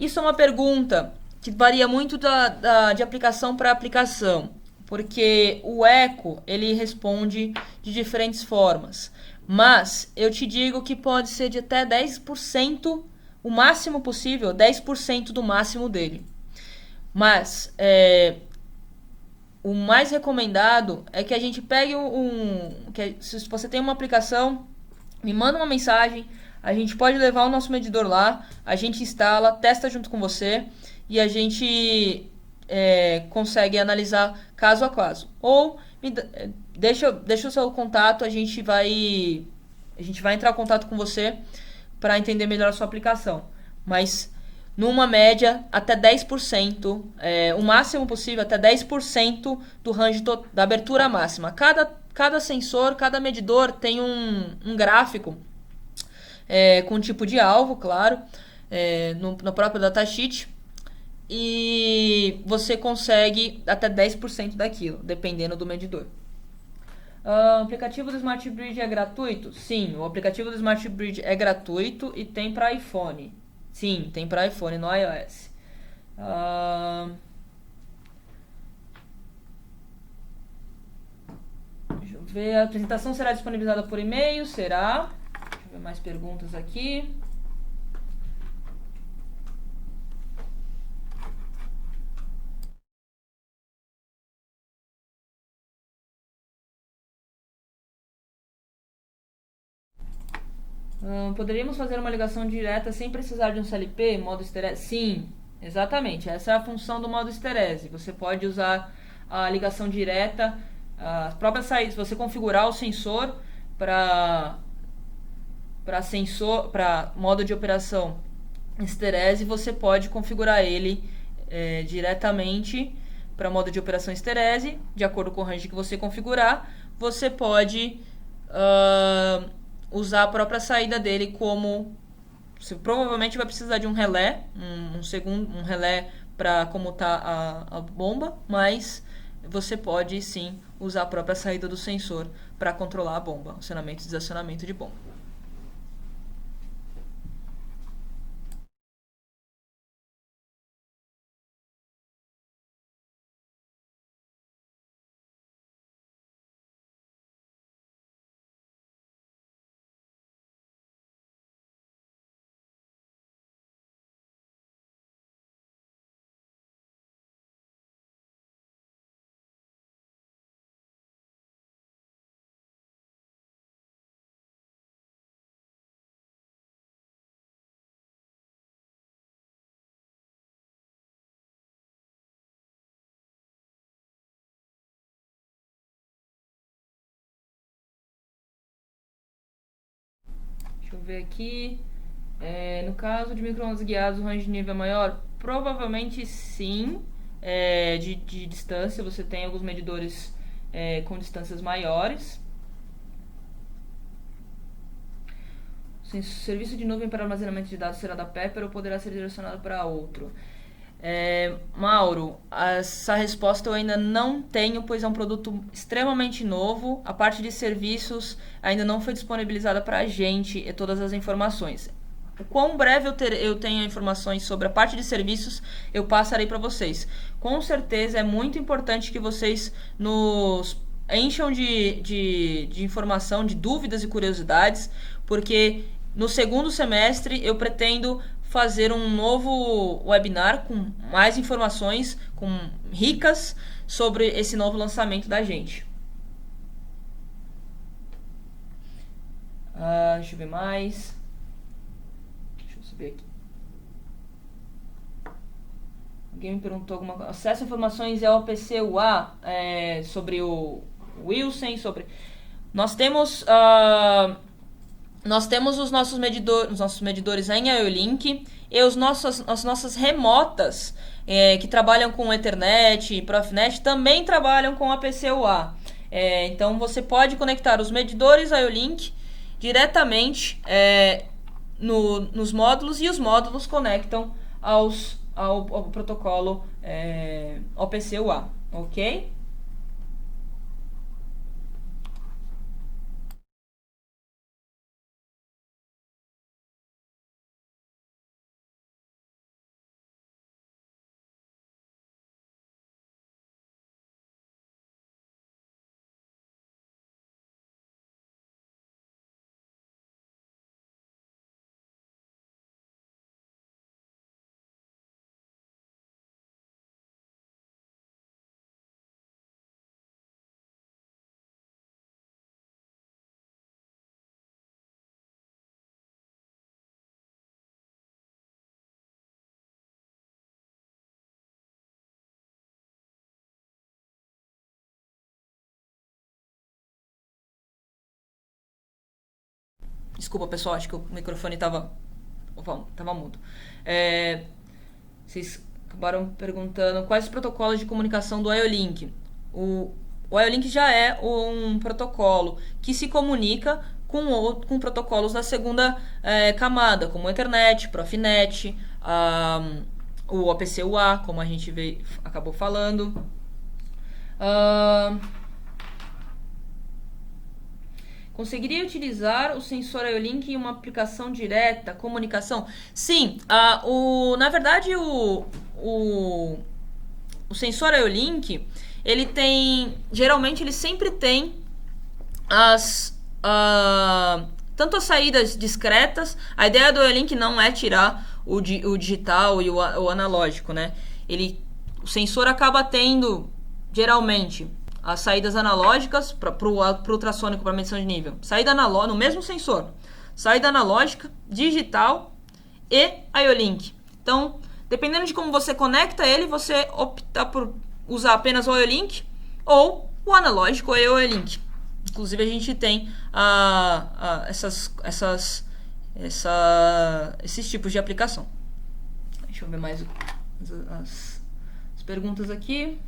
Isso é uma pergunta que varia muito de aplicação para aplicação, porque o eco, ele responde de diferentes formas. Mas eu te digo que pode ser de até 10%, o máximo possível, 10% do máximo dele. Mas o mais recomendado é que a gente pegue se você tem uma aplicação, me manda uma mensagem, a gente pode levar o nosso medidor lá, a gente instala, testa junto com você e a gente consegue analisar caso a caso. Ou deixa o seu contato, a gente vai entrar em contato com você para entender melhor a sua aplicação. Mas numa média até 10%, o máximo possível até 10% do range da abertura máxima. Cada sensor, cada medidor tem um gráfico com tipo de alvo, claro, no próprio datasheet. E você consegue até 10% daquilo, dependendo do medidor. O aplicativo do Smart Bridge é gratuito? Sim, o aplicativo do Smart Bridge é gratuito e tem para iPhone. Sim, tem para iPhone no iOS. Deixa eu ver. A apresentação será disponibilizada por e-mail? Será? Deixa eu ver mais perguntas aqui. Poderíamos fazer uma ligação direta sem precisar de um CLP, modo esterese? Sim, exatamente. Essa é a função do modo esterese. Você pode usar a ligação direta, as próprias saídas. Se você configurar o sensor para modo de operação esterese, você pode configurar ele diretamente para modo de operação esterese, de acordo com o range que você configurar. Você pode usar a própria saída dele como você provavelmente vai precisar de um relé, um relé para comutar a bomba, mas você pode sim usar a própria saída do sensor para controlar a bomba, acionamento e desacionamento de bomba. Deixa eu ver aqui. No caso de micro-ondas guiados, o range de nível é maior? Provavelmente sim. De distância, você tem alguns medidores com distâncias maiores. O serviço de nuvem para armazenamento de dados será da Pepper ou poderá ser direcionado para outro? Mauro, essa resposta eu ainda não tenho, pois é um produto extremamente novo. A parte de serviços ainda não foi disponibilizada para a gente e todas as informações. O quão breve eu tenho informações sobre a parte de serviços, eu passarei para vocês. Com certeza é muito importante que vocês nos encham de informação, de dúvidas e curiosidades, porque no segundo semestre eu pretendo fazer um novo webinar com mais informações, ricas sobre esse novo lançamento da gente. Deixa eu ver mais. Deixa eu subir aqui. Alguém me perguntou alguma coisa. Acesso a informações é o OPC-UA sobre o Wilson, sobre... Nós temos os nossos medidores em IO-Link e as nossas remotas que trabalham com Ethernet e Profinet também trabalham com a PCUA. Então você pode conectar os medidores IO-Link diretamente nos módulos e os módulos conectam ao protocolo OPC-UA, ok? Desculpa, pessoal, acho que o microfone estava mudo. Vocês acabaram perguntando quais os protocolos de comunicação do IO-Link. O IO-Link já é um protocolo que se comunica com protocolos da segunda camada, como o Ethernet, Profinet, o OPC-UA, como a gente acabou falando. Conseguiria utilizar o sensor IO-Link em uma aplicação direta, comunicação? Sim, na verdade o sensor IO-Link, geralmente ele sempre tem tanto as saídas discretas. A ideia do IO-Link não é tirar o digital e o analógico, né? O sensor acaba tendo, geralmente, as saídas analógicas para o ultrassônico, para medição de nível. Saída analógica, no mesmo sensor. Saída analógica, digital e IO-Link. Então, dependendo de como você conecta ele, você opta por usar apenas o IO-Link ou o analógico e o IO-Link. Inclusive, a gente tem esses tipos de aplicação. Deixa eu ver mais as perguntas aqui.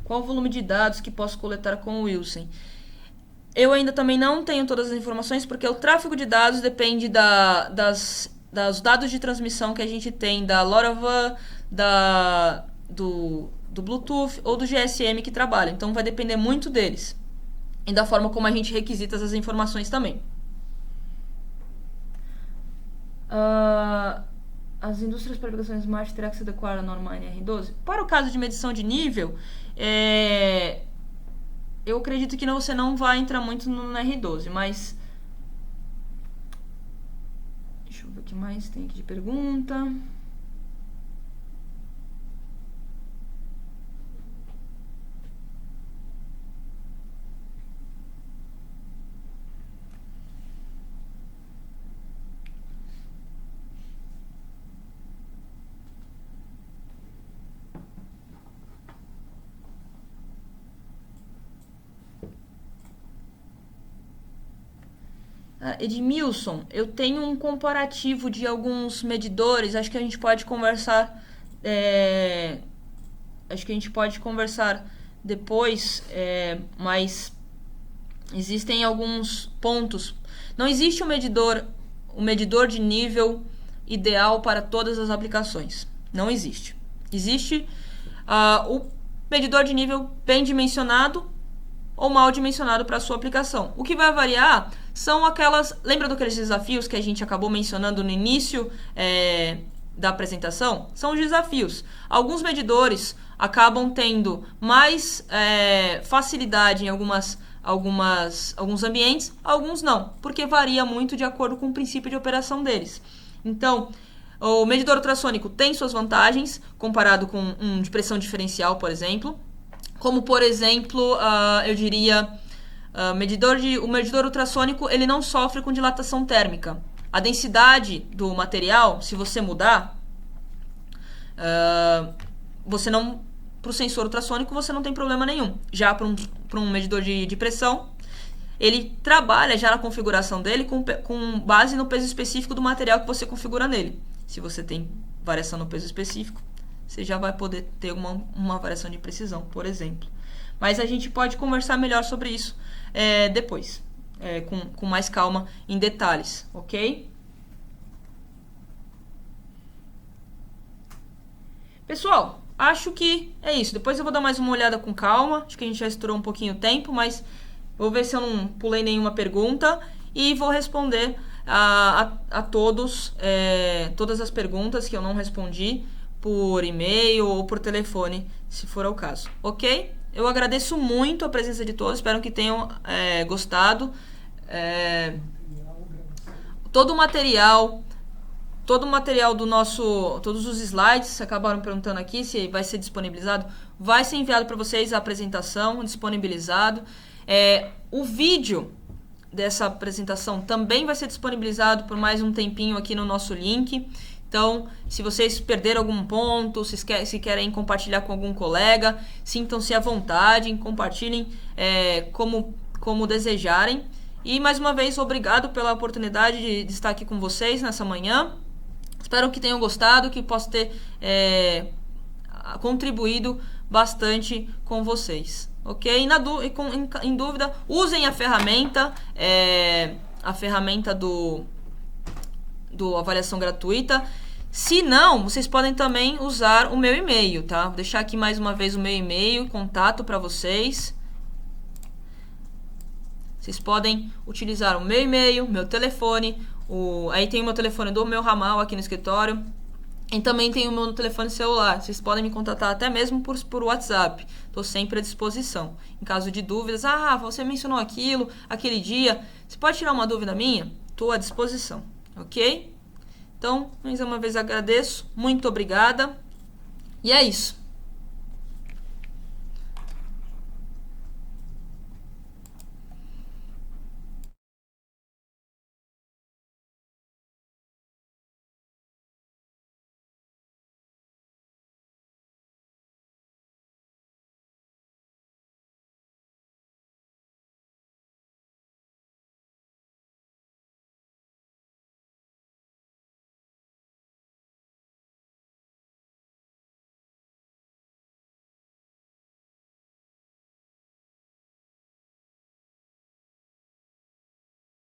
Qual o volume de dados que posso coletar com o Wilson? Eu ainda também não tenho todas as informações, porque o tráfego de dados depende dos dados de transmissão que a gente tem da LoRaWAN, do Bluetooth ou do GSM que trabalha. Então vai depender muito deles. E da forma como a gente requisita essas informações também. As indústrias para aplicações Smart terá que se adequar à norma NR12? Para o caso de medição de nível, eu acredito que você não vai entrar muito no NR12, mas deixa eu ver o que mais tem aqui de pergunta. Edmilson, eu tenho um comparativo de alguns medidores. Acho que a gente pode conversar. Depois, mas existem alguns pontos. Não existe um medidor de nível ideal para todas as aplicações. Não existe. Existe o medidor de nível bem dimensionado ou mal dimensionado para a sua aplicação. O que vai variar são lembra daqueles desafios que a gente acabou mencionando no início da apresentação? São os desafios. Alguns medidores acabam tendo mais facilidade em alguns ambientes, alguns não, porque varia muito de acordo com o princípio de operação deles. Então, o medidor ultrassônico tem suas vantagens comparado com um de pressão diferencial, por exemplo. Como, por exemplo, eu diria, o medidor ultrassônico ele não sofre com dilatação térmica. A densidade do material, se você mudar, para o sensor ultrassônico você não tem problema nenhum. Já para um medidor de pressão, ele trabalha já na configuração dele com base no peso específico do material que você configura nele. Se você tem variação no peso específico, você já vai poder ter uma variação de precisão, por exemplo. Mas a gente pode conversar melhor sobre isso depois, com mais calma, em detalhes, ok? Pessoal, acho que é isso. Depois eu vou dar mais uma olhada com calma. Acho que a gente já estourou um pouquinho o tempo, mas vou ver se eu não pulei nenhuma pergunta e vou responder a todas as perguntas que eu não respondi por e-mail ou por telefone, se for o caso, ok? Eu agradeço muito a presença de todos, espero que tenham gostado. Todo o material do nosso, todos os slides, acabaram perguntando aqui se vai ser disponibilizado, vai ser enviado para vocês a apresentação, disponibilizado. O vídeo dessa apresentação também vai ser disponibilizado por mais um tempinho aqui no nosso link. Então, se vocês perderam algum ponto, se querem compartilhar com algum colega, sintam-se à vontade, compartilhem como desejarem. E mais uma vez, obrigado pela oportunidade de estar aqui com vocês nessa manhã. Espero que tenham gostado, que possa ter contribuído bastante com vocês, ok? Em dúvida, usem a ferramenta do avaliação gratuita. Se não, vocês podem também usar o meu e-mail, tá? Vou deixar aqui mais uma vez o meu e-mail, contato para vocês. Vocês podem utilizar o meu e-mail, meu telefone, aí tem o meu telefone do meu ramal aqui no escritório, e também tem o meu telefone celular. Vocês podem me contatar até mesmo por WhatsApp. Estou sempre à disposição. Em caso de dúvidas, você mencionou aquele dia, você pode tirar uma dúvida minha? Estou à disposição, ok? Então, mais uma vez agradeço, muito obrigada, e é isso.